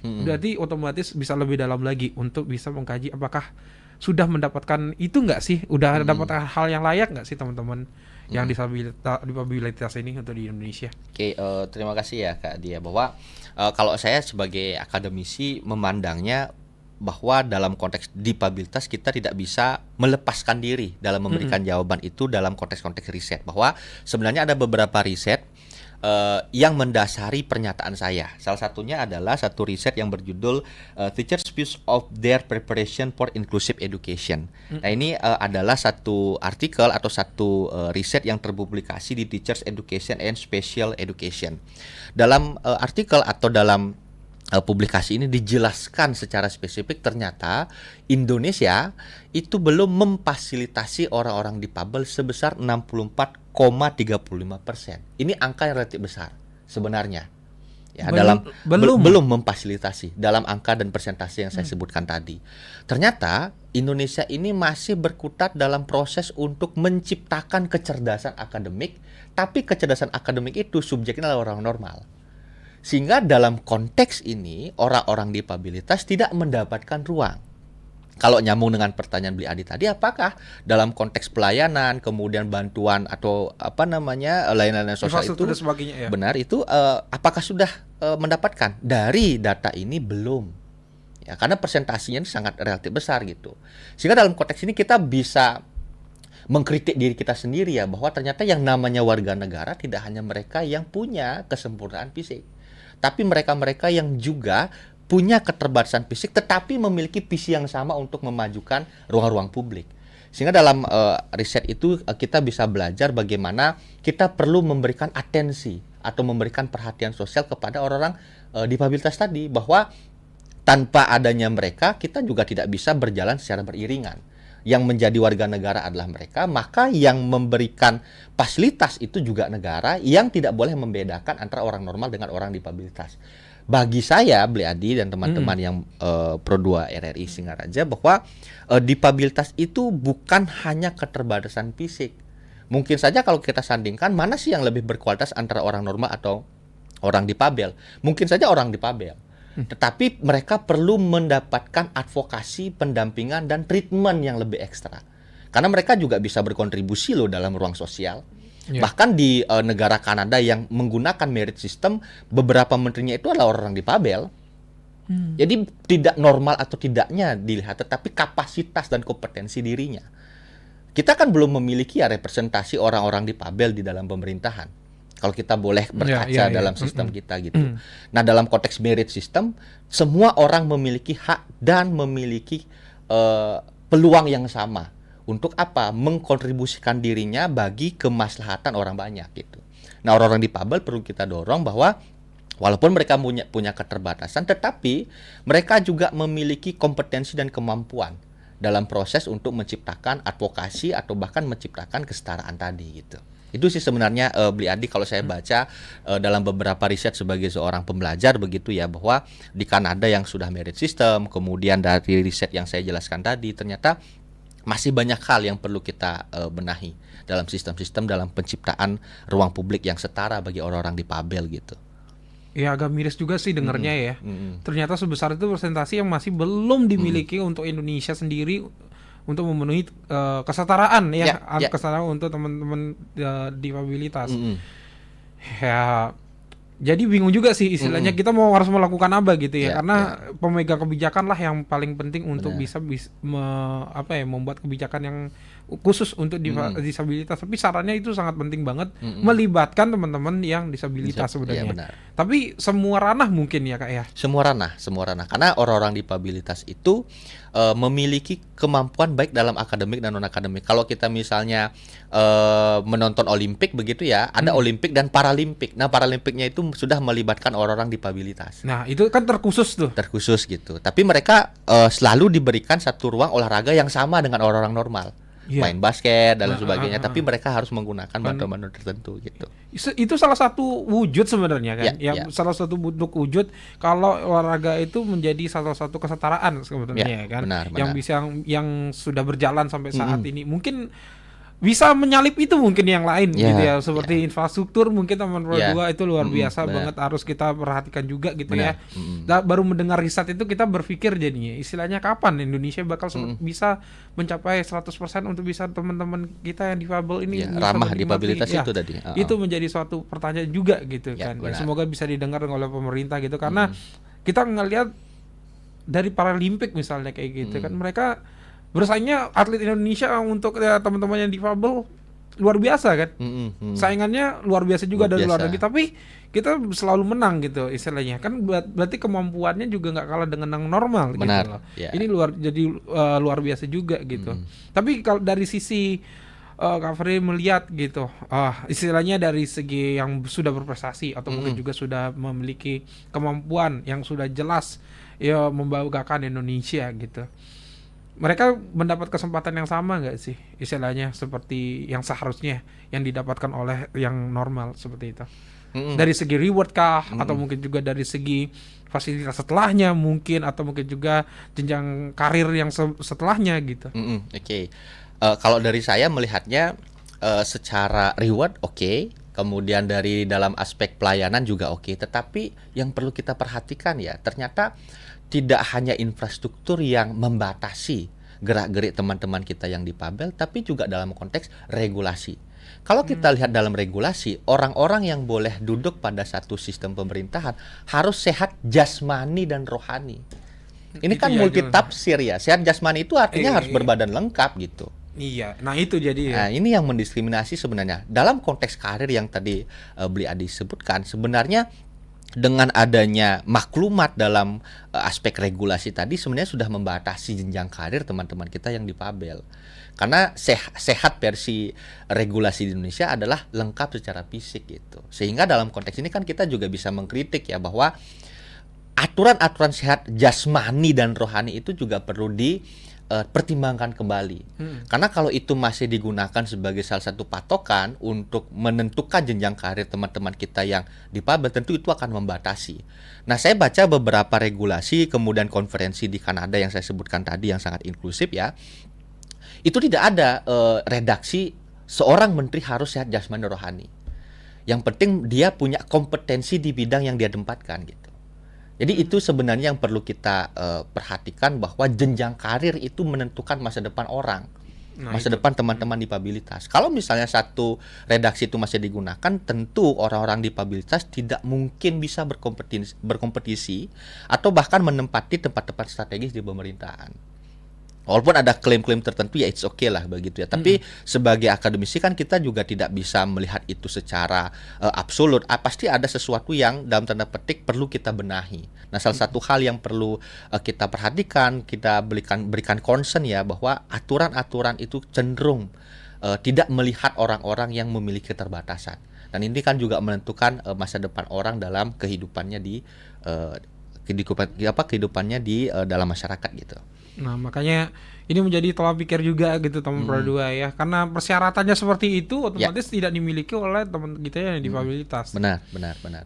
berarti otomatis bisa lebih dalam lagi untuk bisa mengkaji apakah sudah mendapatkan itu nggak sih, udah dapatkan hal yang layak nggak sih teman-teman yang difabilitas ini untuk di Indonesia. Oke, terima kasih ya Kak Dia, bahwa kalau saya sebagai akademisi memandangnya bahwa dalam konteks difabilitas kita tidak bisa melepaskan diri dalam memberikan jawaban itu dalam konteks-konteks riset, bahwa sebenarnya ada beberapa riset yang mendasari pernyataan saya. Salah satunya adalah satu riset yang berjudul Teachers Views of Their Preparation for Inclusive Education. Nah, ini adalah satu artikel atau satu riset yang terpublikasi di Teachers Education and Special Education. Dalam artikel atau dalam publikasi ini dijelaskan secara spesifik ternyata Indonesia itu belum memfasilitasi orang-orang difabel sebesar 64,35%. Ini angka yang relatif besar sebenarnya. Ya, belum memfasilitasi dalam angka dan persentase yang saya sebutkan tadi. Ternyata Indonesia ini masih berkutat dalam proses untuk menciptakan kecerdasan akademik, tapi kecerdasan akademik itu subjeknya adalah orang normal. Sehingga dalam konteks ini orang-orang difabilitas tidak mendapatkan ruang. Kalau nyambung dengan pertanyaan Bli Adi tadi, apakah dalam konteks pelayanan, kemudian bantuan atau layanan sosial itu benar itu apakah sudah mendapatkan? Dari data ini belum. Ya, karena presentasinya sangat relatif besar gitu. Sehingga dalam konteks ini kita bisa mengkritik diri kita sendiri ya, bahwa ternyata yang namanya warga negara tidak hanya mereka yang punya kesempurnaan fisik, tapi mereka-mereka yang juga punya keterbatasan fisik tetapi memiliki visi yang sama untuk memajukan ruang-ruang publik. Sehingga dalam riset itu kita bisa belajar bagaimana kita perlu memberikan atensi atau memberikan perhatian sosial kepada orang-orang difabilitas tadi, bahwa tanpa adanya mereka kita juga tidak bisa berjalan secara beriringan. Yang menjadi warga negara adalah mereka, maka yang memberikan fasilitas itu juga negara, yang tidak boleh membedakan antara orang normal dengan orang difabilitas. Bagi saya, Bli Adi dan teman-teman yang Pro 2 RRI Singaraja, bahwa difabilitas itu bukan hanya keterbatasan fisik. Mungkin saja kalau kita sandingkan, mana sih yang lebih berkualitas antara orang normal atau orang difabel? Mungkin saja orang difabel. Tetapi mereka perlu mendapatkan advokasi, pendampingan, dan treatment yang lebih ekstra. Karena mereka juga bisa berkontribusi loh dalam ruang sosial. Bahkan di negara Kanada yang menggunakan merit system, beberapa menterinya itu adalah orang difabel. Jadi tidak normal atau tidaknya dilihat, tetapi kapasitas dan kompetensi dirinya. Kita kan belum memiliki ya representasi orang-orang difabel di dalam pemerintahan. Kalau kita boleh berkaca dalam sistem kita gitu. Nah, dalam konteks merit system, semua orang memiliki hak dan memiliki peluang yang sama. Untuk apa? Mengkontribusikan dirinya bagi kemaslahatan orang banyak gitu. Nah, orang-orang difabel perlu kita dorong bahwa walaupun mereka punya keterbatasan, tetapi mereka juga memiliki kompetensi dan kemampuan dalam proses untuk menciptakan advokasi atau bahkan menciptakan kesetaraan tadi gitu. Itu sih sebenarnya Bli Adi, kalau saya baca dalam beberapa riset sebagai seorang pembelajar begitu ya, bahwa di Kanada yang sudah merit system, kemudian dari riset yang saya jelaskan tadi, ternyata masih banyak hal yang perlu kita benahi dalam sistem-sistem dalam penciptaan ruang publik yang setara bagi orang-orang difabel gitu. Ya, agak miris juga sih dengarnya ya. Ternyata sebesar itu presentasi yang masih belum dimiliki untuk Indonesia sendiri untuk memenuhi kesetaraan kesetaraan untuk teman-teman difabilitas. Ya, jadi bingung juga sih istilahnya, kita mau harus melakukan apa gitu ya, karena pemegang kebijakan lah yang paling penting untuk bisa membuat kebijakan yang khusus untuk disabilitas. Tapi sarannya itu sangat penting banget, melibatkan teman-teman yang disabilitas sebenarnya. Tapi semua ranah mungkin ya Kak ya. Semua ranah. Karena orang-orang difabilitas itu memiliki kemampuan baik dalam akademik dan non akademik. Kalau kita misalnya menonton Olimpik begitu ya, ada Olimpik dan Paralimpik. Nah, Paralimpiknya itu sudah melibatkan orang-orang difabilitas. Nah, itu kan terkhusus gitu. Tapi mereka selalu diberikan satu ruang olahraga yang sama dengan orang-orang normal. Main basket dan sebagainya, tapi mereka harus menggunakan bantuan-bantuan tertentu gitu. Itu salah satu wujud sebenarnya kan, salah satu bentuk wujud kalau olahraga itu menjadi salah satu kesetaraan sebenarnya kan, yang sudah berjalan sampai saat ini. Mungkin bisa menyalip itu mungkin yang lain gitu ya, seperti infrastruktur mungkin teman Pro 2 itu luar biasa banget, harus kita perhatikan juga gitu ya. Baru mendengar riset itu kita berpikir jadinya istilahnya kapan Indonesia bakal bisa mencapai 100% untuk bisa teman-teman kita yang difabel ini ramah difabilitas itu tadi. Itu menjadi suatu pertanyaan juga gitu kan. Ya, semoga bisa didengar oleh pemerintah gitu, karena kita ngelihat dari Paralimpik misalnya kayak gitu kan, mereka bersaingnya atlet Indonesia untuk teman-teman yang difabel luar biasa kan. Saingannya luar biasa juga dari luar negeri, tapi kita selalu menang gitu istilahnya kan, berarti kemampuannya juga nggak kalah dengan yang normal gitu loh. Ini luar biasa juga gitu. Tapi kalau dari sisi Kak Fri melihat gitu, istilahnya dari segi yang sudah berprestasi atau mungkin juga sudah memiliki kemampuan yang sudah jelas ya membanggakan Indonesia gitu, mereka mendapat kesempatan yang sama nggak sih istilahnya seperti yang seharusnya yang didapatkan oleh yang normal seperti itu? Dari segi reward kah, atau mungkin juga dari segi fasilitas setelahnya mungkin, atau mungkin juga jenjang karir yang setelahnya gitu. Kalau dari saya melihatnya secara reward kemudian dari dalam aspek pelayanan juga tetapi yang perlu kita perhatikan ya, ternyata tidak hanya infrastruktur yang membatasi gerak-gerik teman-teman kita yang difabel, tapi juga dalam konteks regulasi. Kalau kita lihat dalam regulasi, orang-orang yang boleh duduk pada satu sistem pemerintahan harus sehat jasmani dan rohani. Ini kan multitafsir ya. Sehat jasmani itu artinya harus berbadan lengkap gitu. Iya, nah itu jadi Nah, ini yang mendiskriminasi sebenarnya. Dalam konteks karir yang tadi Beli Adi sebutkan, sebenarnya dengan adanya maklumat dalam aspek regulasi tadi sebenarnya sudah membatasi jenjang karir teman-teman kita yang difabel. Karena sehat versi regulasi di Indonesia adalah lengkap secara fisik gitu. Sehingga dalam konteks ini kan kita juga bisa mengkritik ya bahwa aturan-aturan sehat jasmani dan rohani itu juga perlu pertimbangkan kembali. Karena kalau itu masih digunakan sebagai salah satu patokan untuk menentukan jenjang karir teman-teman kita yang difabel, tentu itu akan membatasi. Nah, saya baca beberapa regulasi kemudian konferensi di Kanada yang saya sebutkan tadi yang sangat inklusif ya. Itu tidak ada redaksi seorang menteri harus sehat jasmani dan rohani. Yang penting dia punya kompetensi di bidang yang dia tempatkan gitu. Jadi itu sebenarnya yang perlu kita perhatikan bahwa jenjang karir itu menentukan masa depan orang, masa depan teman-teman difabilitas. Kalau misalnya satu redaksi itu masih digunakan, tentu orang-orang difabilitas tidak mungkin bisa berkompetisi atau bahkan menempati tempat-tempat strategis di pemerintahan. Walaupun ada klaim-klaim tertentu ya it's okay lah begitu ya. Tapi sebagai akademisi kan kita juga tidak bisa melihat itu secara absolut. Pasti ada sesuatu yang dalam tanda petik perlu kita benahi. Nah, salah satu hal yang perlu kita perhatikan, kita berikan concern ya bahwa aturan-aturan itu cenderung tidak melihat orang-orang yang memiliki keterbatasan. Dan ini kan juga menentukan masa depan orang dalam kehidupannya di kehidupannya di dalam masyarakat gitu. Nah, makanya ini menjadi tolak pikir juga gitu teman Pro 2 ya. Karena persyaratannya seperti itu otomatis tidak dimiliki oleh teman kita yang difabilitas. Benar.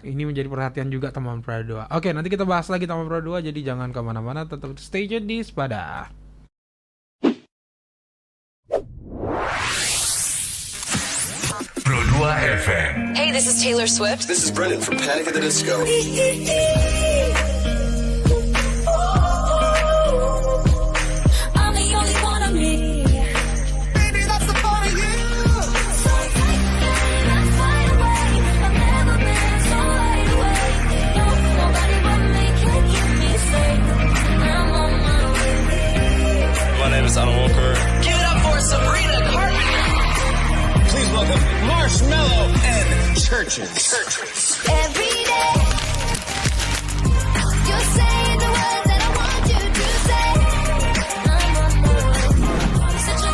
Ini menjadi perhatian juga teman Pro 2. Oke, nanti kita bahas lagi teman Pro 2, jadi jangan kemana-mana, tetap stay tune di Sepada. Pro 2 FM. Hey, this is Taylor Swift. This is Brendan from Panic at the Disco. I'm the only one of me. Baby, that's the part of you. So tight, that's wide awake. I've never been so wide awake. No, nobody but me can keep me safe. I'm on my way. My name is Alan Walker. Give it up for Sabrina Carpenter. Please welcome Marshmello and Churches. Every day, you're saying the words that I want you to say. I'm on my way. Such a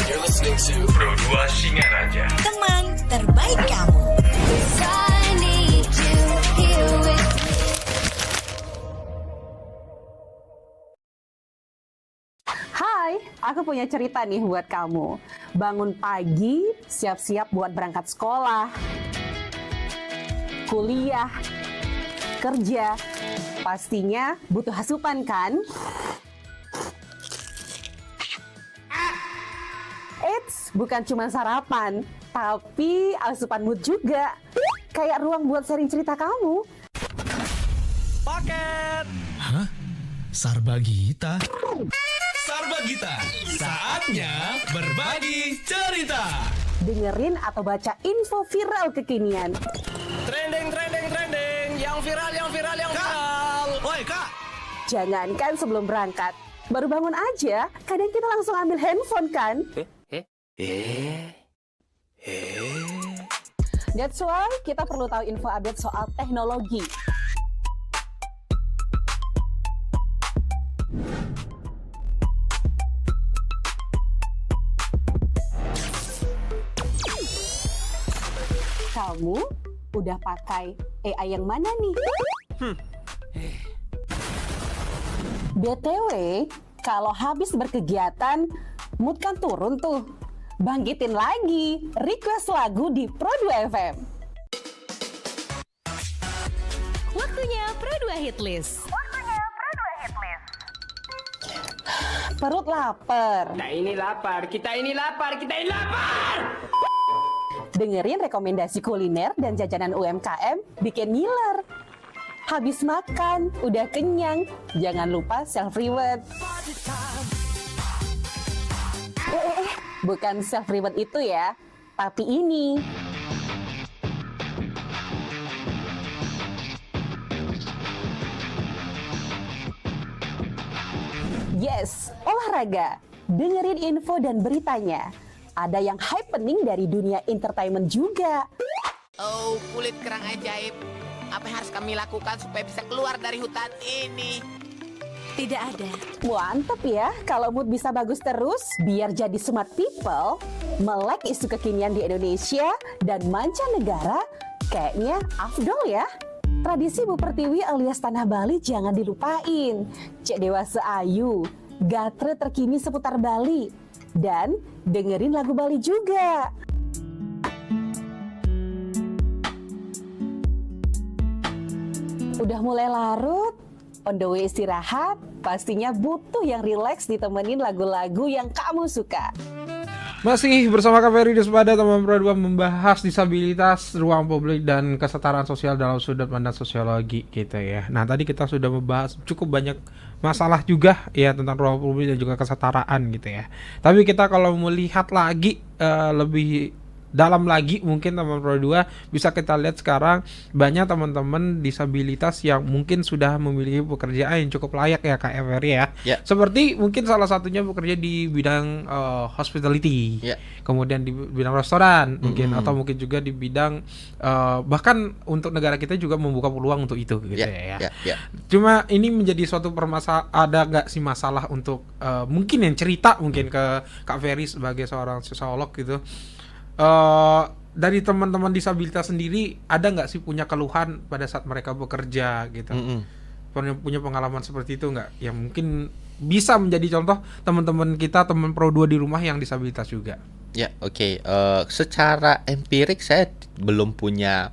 You're listening to Pro 2 Singaraja. Teman terbaik kamu. 'Cause I need you here with me. Hai, aku punya cerita nih buat kamu. Bangun pagi, siap-siap buat berangkat sekolah, kuliah, kerja. Pastinya butuh asupan kan? Eits, bukan cuma sarapan, tapi asupan mood juga. Kayak ruang buat sharing cerita kamu. Paket. Hah? Sarbagita? Sarbagita, saatnya berbagi cerita. Dengerin atau baca info viral kekinian. Trending, yang viral. Woi, Kak. Jangankan sebelum berangkat, baru bangun aja, kadang kita langsung ambil handphone kan? That's why kita perlu tahu info update soal teknologi. Kamu udah pakai AI yang mana nih? BTW, kalau habis berkegiatan, mood kan turun tuh. Bangkitin lagi, request lagu di Pro 2 FM. Waktunya Pro 2 Hitlist. Perut lapar. Kita ini lapar. Dengerin rekomendasi kuliner dan jajanan UMKM bikin ngiler. Habis makan, udah kenyang, jangan lupa self-reward. Bukan self-reward itu ya, tapi ini. Yes, olahraga olahraga, dengerin info dan beritanya. Ada yang happening dari dunia entertainment juga. Oh, kulit kerang ajaib. Apa yang harus kami lakukan supaya bisa keluar dari hutan ini? Tidak ada. Mantep ya, kalau mood bisa bagus terus, biar jadi smart people, melek isu kekinian di Indonesia dan mancanegara, kayaknya afdol ya. Tradisi Bu Pertiwi alias Tanah Bali jangan dilupain. Cek dewasa ayu, gatre terkini seputar Bali, dan dengerin lagu Bali juga. Udah mulai larut, on the way istirahat, pastinya butuh yang rileks ditemenin lagu-lagu yang kamu suka. Masih bersama Kak Ferry Despada, teman Pro 2 membahas disabilitas, ruang publik dan kesetaraan sosial dalam sudut pandang sosiologi gitu ya. Nah, tadi kita sudah membahas cukup banyak masalah juga ya tentang ruang publik dan juga kesetaraan gitu ya. Tapi kita kalau melihat lagi lebih dalam lagi, mungkin teman Pro 2 bisa kita lihat sekarang banyak teman-teman disabilitas yang mungkin sudah memiliki pekerjaan yang cukup layak ya Kak Ferry ya. Seperti mungkin salah satunya bekerja di bidang hospitality, kemudian di bidang restoran mungkin, atau mungkin juga di bidang bahkan untuk negara kita juga membuka peluang untuk itu gitu ya. Cuma ini menjadi suatu permasalahan, ada nggak sih masalah untuk mungkin yang cerita mungkin ke Kak Ferry sebagai seorang sosiolog gitu. Dari teman-teman disabilitas sendiri ada nggak sih punya keluhan pada saat mereka bekerja gitu? Punya pengalaman seperti itu nggak? Yang mungkin bisa menjadi contoh teman-teman kita, teman Pro 2 di rumah yang disabilitas juga. Ya, oke. Secara empirik saya belum punya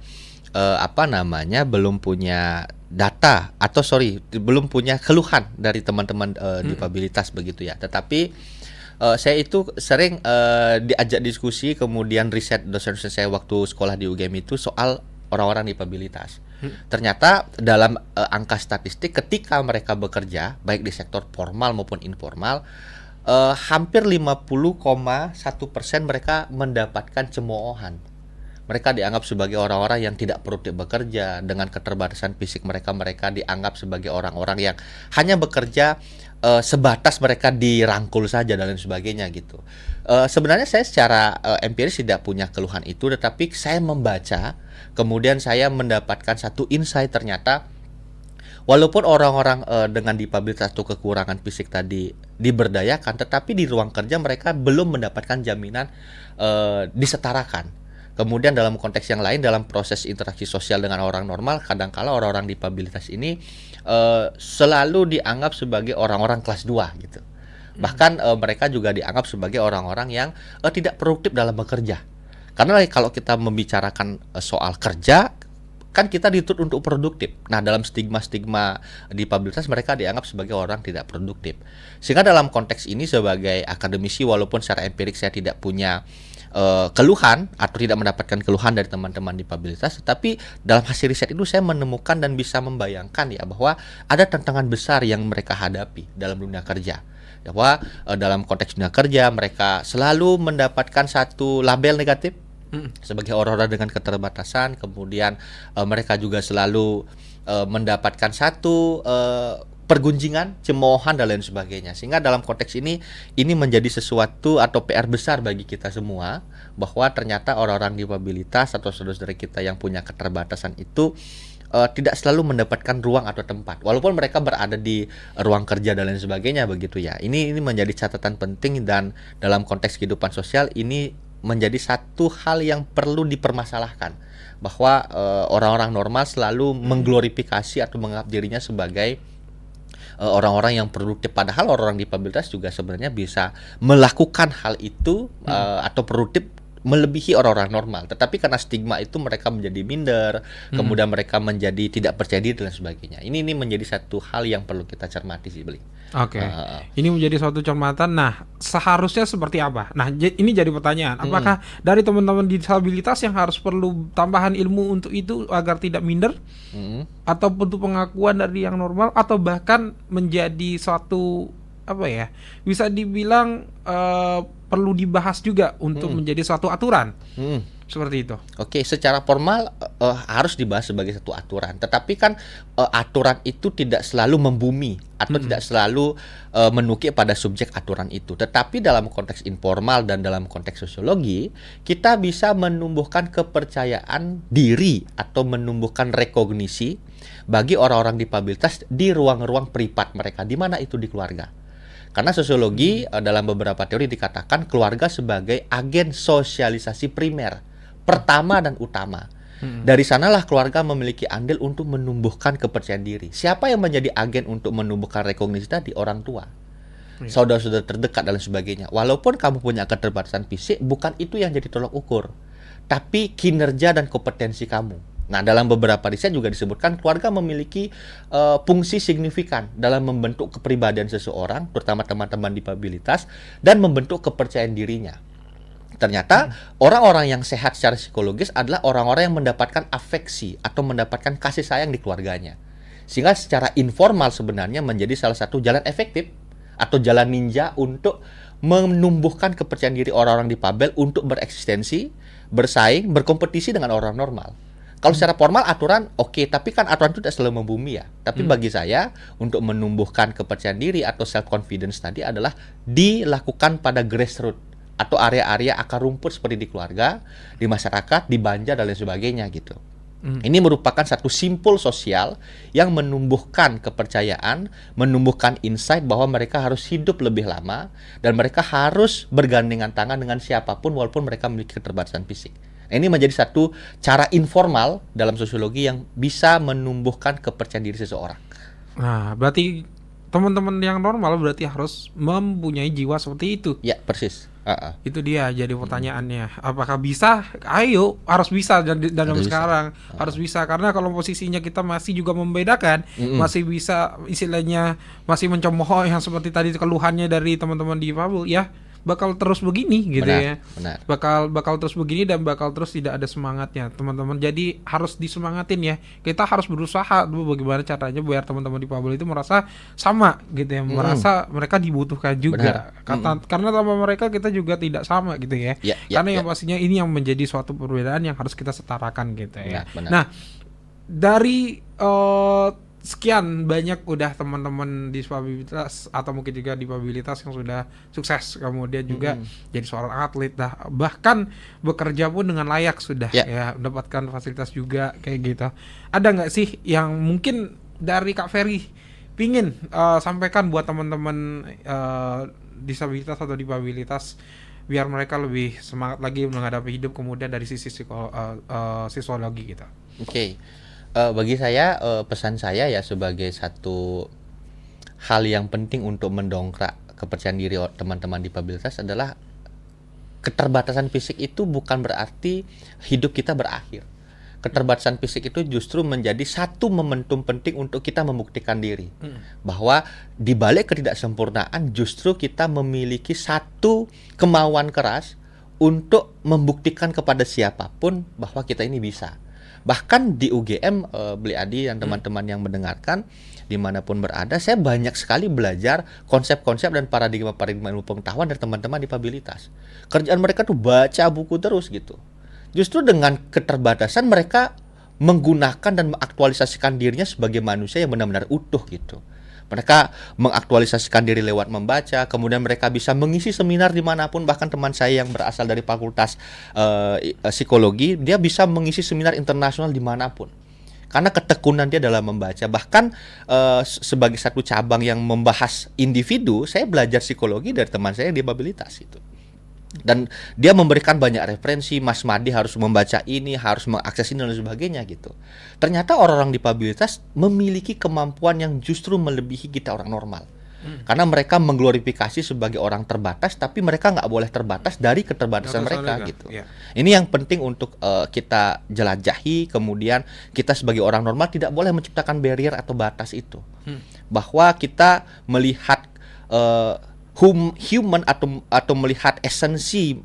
belum punya data atau belum punya keluhan dari teman-teman disabilitas begitu ya. Tetapi saya itu sering diajak diskusi, kemudian riset dosen-dosen saya waktu sekolah di UGM itu soal orang-orang disabilitas. Ternyata dalam angka statistik ketika mereka bekerja baik di sektor formal maupun informal, hampir 50,1% mereka mendapatkan cemoohan. Mereka dianggap sebagai orang-orang yang tidak produktif bekerja, dengan keterbatasan fisik mereka dianggap sebagai orang-orang yang hanya bekerja sebatas mereka dirangkul saja dan lain sebagainya gitu. Sebenarnya saya secara empiris tidak punya keluhan itu, tetapi saya membaca, kemudian saya mendapatkan satu insight, ternyata walaupun orang-orang dengan disabilitas atau kekurangan fisik tadi diberdayakan, tetapi di ruang kerja mereka belum mendapatkan jaminan disetarakan. Kemudian dalam konteks yang lain, dalam proses interaksi sosial dengan orang normal, kadangkala orang-orang disabilitas ini selalu dianggap sebagai orang-orang kelas 2 gitu. Bahkan mereka juga dianggap sebagai orang-orang yang tidak produktif dalam bekerja. Karena kalau kita membicarakan soal kerja, kan kita dituntut untuk produktif. Nah, dalam stigma-stigma disabilitas mereka dianggap sebagai orang tidak produktif. Sehingga dalam konteks ini sebagai akademisi, walaupun secara empirik saya tidak punya keluhan atau tidak mendapatkan keluhan dari teman-teman disabilitas, tetapi dalam hasil riset itu saya menemukan dan bisa membayangkan ya bahwa ada tantangan besar yang mereka hadapi dalam dunia kerja. Bahwa dalam konteks dunia kerja mereka selalu mendapatkan satu label negatif sebagai orang-orang dengan keterbatasan, kemudian mereka juga selalu mendapatkan satu pergunjingan, cemoohan dan lain sebagainya. Sehingga dalam konteks ini menjadi sesuatu atau PR besar bagi kita semua, bahwa ternyata orang-orang disabilitas atau saudara-saudara kita yang punya keterbatasan itu tidak selalu mendapatkan ruang atau tempat, walaupun mereka berada di ruang kerja dan lain sebagainya begitu ya. Ini menjadi catatan penting, dan dalam konteks kehidupan sosial ini menjadi satu hal yang perlu dipermasalahkan, bahwa orang-orang normal selalu mengglorifikasi atau menganggap dirinya sebagai orang-orang yang produktif, padahal orang-orang disabilitas juga sebenarnya bisa melakukan hal itu atau produktif melebihi orang-orang normal, tetapi karena stigma itu mereka menjadi minder, kemudian mereka menjadi tidak percaya diri dan sebagainya. Ini menjadi satu hal yang perlu kita cermati sih, Beli. Oke. Ini menjadi suatu cermatan. Nah, seharusnya seperti apa? Nah, ini jadi pertanyaan. Apakah dari teman-teman disabilitas yang harus perlu tambahan ilmu untuk itu agar tidak minder? Atau bentuk pengakuan dari yang normal, atau bahkan menjadi suatu bisa dibilang perlu dibahas juga untuk menjadi suatu aturan? Seperti itu. Oke, secara formal harus dibahas sebagai satu aturan. Tetapi kan aturan itu tidak selalu membumi atau tidak selalu menukik pada subjek aturan itu. Tetapi dalam konteks informal dan dalam konteks sosiologi, kita bisa menumbuhkan kepercayaan diri atau menumbuhkan rekognisi bagi orang-orang difabilitas di ruang-ruang privat mereka, di mana itu di keluarga. Karena sosiologi dalam beberapa teori dikatakan keluarga sebagai agen sosialisasi primer, pertama dan utama. Dari sanalah keluarga memiliki andil untuk menumbuhkan kepercayaan diri. Siapa yang menjadi agen untuk menumbuhkan rekognisi tadi? Orang tua, saudara-saudara terdekat dan sebagainya. Walaupun kamu punya keterbatasan fisik, bukan itu yang jadi tolak ukur, tapi kinerja dan kompetensi kamu. Nah, dalam beberapa riset juga disebutkan keluarga memiliki fungsi signifikan dalam membentuk kepribadian seseorang, terutama teman-teman difabilitas, dan membentuk kepercayaan dirinya. Ternyata orang-orang yang sehat secara psikologis adalah orang-orang yang mendapatkan afeksi atau mendapatkan kasih sayang di keluarganya. Sehingga secara informal sebenarnya menjadi salah satu jalan efektif atau jalan ninja untuk menumbuhkan kepercayaan diri orang-orang difabel untuk bereksistensi, bersaing, berkompetisi dengan orang normal. Kalau secara formal aturan oke, tapi kan aturan itu tidak selalu membumi ya. Tapi bagi saya untuk menumbuhkan kepercayaan diri atau self confidence tadi adalah dilakukan pada grassroots atau area-area akar rumput seperti di keluarga, di masyarakat, di Banjar dan lain sebagainya gitu. Ini merupakan satu simpul sosial yang menumbuhkan kepercayaan, menumbuhkan insight bahwa mereka harus hidup lebih lama dan mereka harus bergandengan tangan dengan siapapun walaupun mereka memiliki keterbatasan fisik. Ini menjadi satu cara informal dalam sosiologi yang bisa menumbuhkan kepercayaan diri seseorang. Nah, berarti teman-teman yang normal berarti harus mempunyai jiwa seperti itu. Ya, persis. Itu dia jadi pertanyaannya. Apakah bisa? Ayo, harus bisa dan sekarang harus bisa, karena kalau posisinya kita masih juga membedakan, masih bisa istilahnya masih mencemooh yang seperti tadi keluhannya dari teman-teman difabel ya. Bakal terus begini gitu ya. Benar. Bakal terus begini dan bakal terus tidak ada semangatnya, teman-teman. Jadi harus disemangatin ya. Kita harus berusaha dulu bagaimana caranya biar teman-teman difabel itu merasa sama gitu ya, merasa mereka dibutuhkan juga. Karena tanpa mereka kita juga tidak sama gitu ya. Karena yang pastinya ini yang menjadi suatu perbedaan yang harus kita setarakan gitu ya. Nah, dari sekian banyak udah teman-teman disabilitas atau mungkin juga difabilitas yang sudah sukses, kemudian juga jadi seorang atlet, bahkan bekerja pun dengan layak sudah ya, mendapatkan fasilitas juga kayak gitu. Ada nggak sih yang mungkin dari Kak Ferry pingin sampaikan buat teman-teman disabilitas atau difabilitas biar mereka lebih semangat lagi menghadapi hidup kemudian dari sisi psikologi gitu? Oke. Bagi saya pesan saya ya sebagai satu hal yang penting untuk mendongkrak kepercayaan diri teman-teman difabilitas adalah keterbatasan fisik itu bukan berarti hidup kita berakhir. Keterbatasan fisik itu justru menjadi satu momentum penting untuk kita membuktikan diri bahwa di balik ketidaksempurnaan justru kita memiliki satu kemauan keras untuk membuktikan kepada siapapun bahwa kita ini bisa. Bahkan di UGM, Beli Adi dan teman-teman yang mendengarkan dimanapun berada, saya banyak sekali belajar konsep-konsep dan paradigma-paradigma ilmu pengetahuan dari teman-teman difabilitas. Kerjaan mereka tuh baca buku terus gitu. Justru dengan keterbatasan mereka menggunakan dan mengaktualisasikan dirinya sebagai manusia yang benar-benar utuh gitu. Mereka mengaktualisasikan diri lewat membaca, kemudian mereka bisa mengisi seminar dimanapun. Bahkan teman saya yang berasal dari fakultas psikologi, dia bisa mengisi seminar internasional dimanapun. Karena ketekunan dia dalam membaca. Bahkan sebagai satu cabang yang membahas individu, saya belajar psikologi dari teman saya yang difabilitas itu. Dan dia memberikan banyak referensi, Mas Madi harus membaca ini, harus mengakses ini dan sebagainya gitu. Ternyata orang-orang difabilitas memiliki kemampuan yang justru melebihi kita orang normal. Karena mereka mengglorifikasi sebagai orang terbatas, tapi mereka nggak boleh terbatas dari keterbatasan mereka gitu. Ini yang penting untuk kita jelajahi. Kemudian kita sebagai orang normal tidak boleh menciptakan barrier atau batas itu. Bahwa kita melihat human atau melihat esensi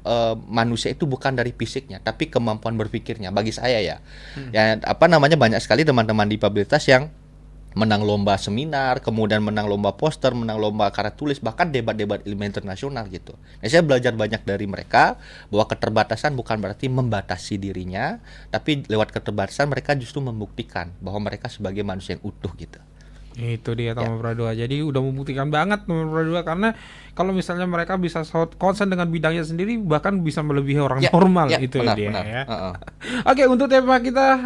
manusia itu bukan dari fisiknya tapi kemampuan berpikirnya. Bagi saya ya banyak sekali teman-teman difabilitas yang menang lomba seminar, kemudian menang lomba poster, menang lomba karya tulis, bahkan debat-debat ilmiah internasional gitu. Nah, saya belajar banyak dari mereka bahwa keterbatasan bukan berarti membatasi dirinya, tapi lewat keterbatasan mereka justru membuktikan bahwa mereka sebagai manusia yang utuh gitu. Itu dia Taman Pradua. Jadi udah membuktikan banget Taman Pradua, karena kalau misalnya mereka bisa konsen dengan bidangnya sendiri, bahkan bisa melebihi orang normal. Itu benar, dia benar. ya. Oke, untuk tema kita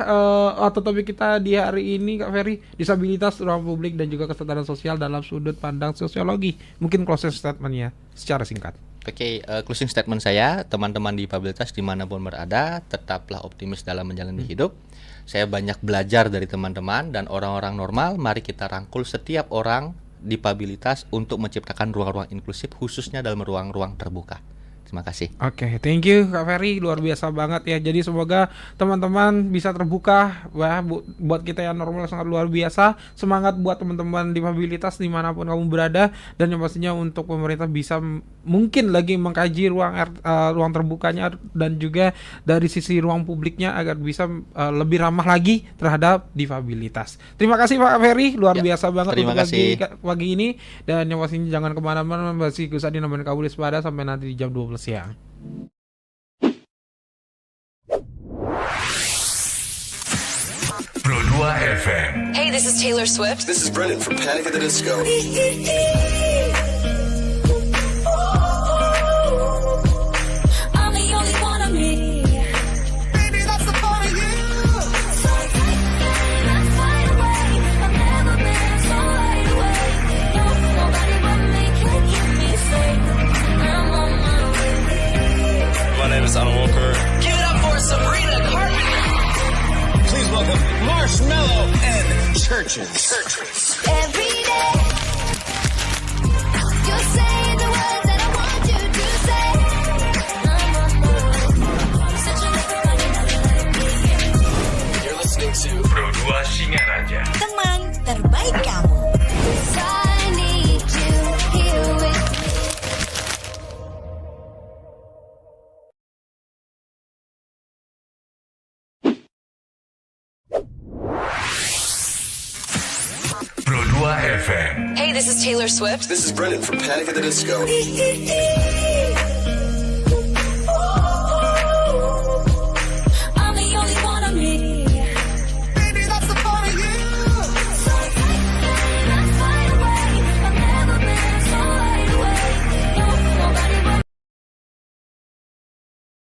atau topik kita di hari ini, Kak Ferry, disabilitas, ruang publik dan juga kesetaraan sosial dalam sudut pandang sosiologi. Mungkin closing statement-nya secara singkat. Oke, closing statement saya, teman-teman disabilitas dimanapun berada, tetaplah optimis dalam menjalani hidup. Saya banyak belajar dari teman-teman dan orang-orang normal. Mari kita rangkul setiap orang disabilitas untuk menciptakan ruang-ruang inklusif, khususnya dalam ruang-ruang terbuka. Terima kasih. Oke, thank you Kak Ferry, luar biasa banget ya. Jadi semoga teman-teman bisa terbuka, wah, buat kita yang normal sangat luar biasa. Semangat buat teman-teman disabilitas dimanapun kamu berada, dan yang pastinya untuk pemerintah bisa mungkin lagi mengkaji ruang terbukanya dan juga dari sisi ruang publiknya agar bisa lebih ramah lagi terhadap disabilitas. Terima kasih Pak Ferry, luar biasa banget terima untuk kasih. pagi ini, dan yang pastinya jangan kemana-mana, masih Gus Adi nemenin Kabul Pada sampai nanti di jam 12 siang. Pro 2 FM. Hey, this is Taylor Swift. This is Brendan from Panic at the Disco. I'm the only one of me. Baby, that's the part of you. So let's fly away. I've never been so wide awake. No, nobody but me can keep me safe. I'm on my way. My name is Alan Walker. Give it up for Sabrina Carpenter. Please welcome Marshmello and Churches. Every day, you're saying the words that I want you to say. I'm on my way. Such a everybody never let me in. You're listening to Pro 2 Singaraja. Teman terbaik kamu. 'Cause I need you here with me. Pro 2 FM. Hey, this is Taylor Swift. This is Brendan from Panic at the Disco.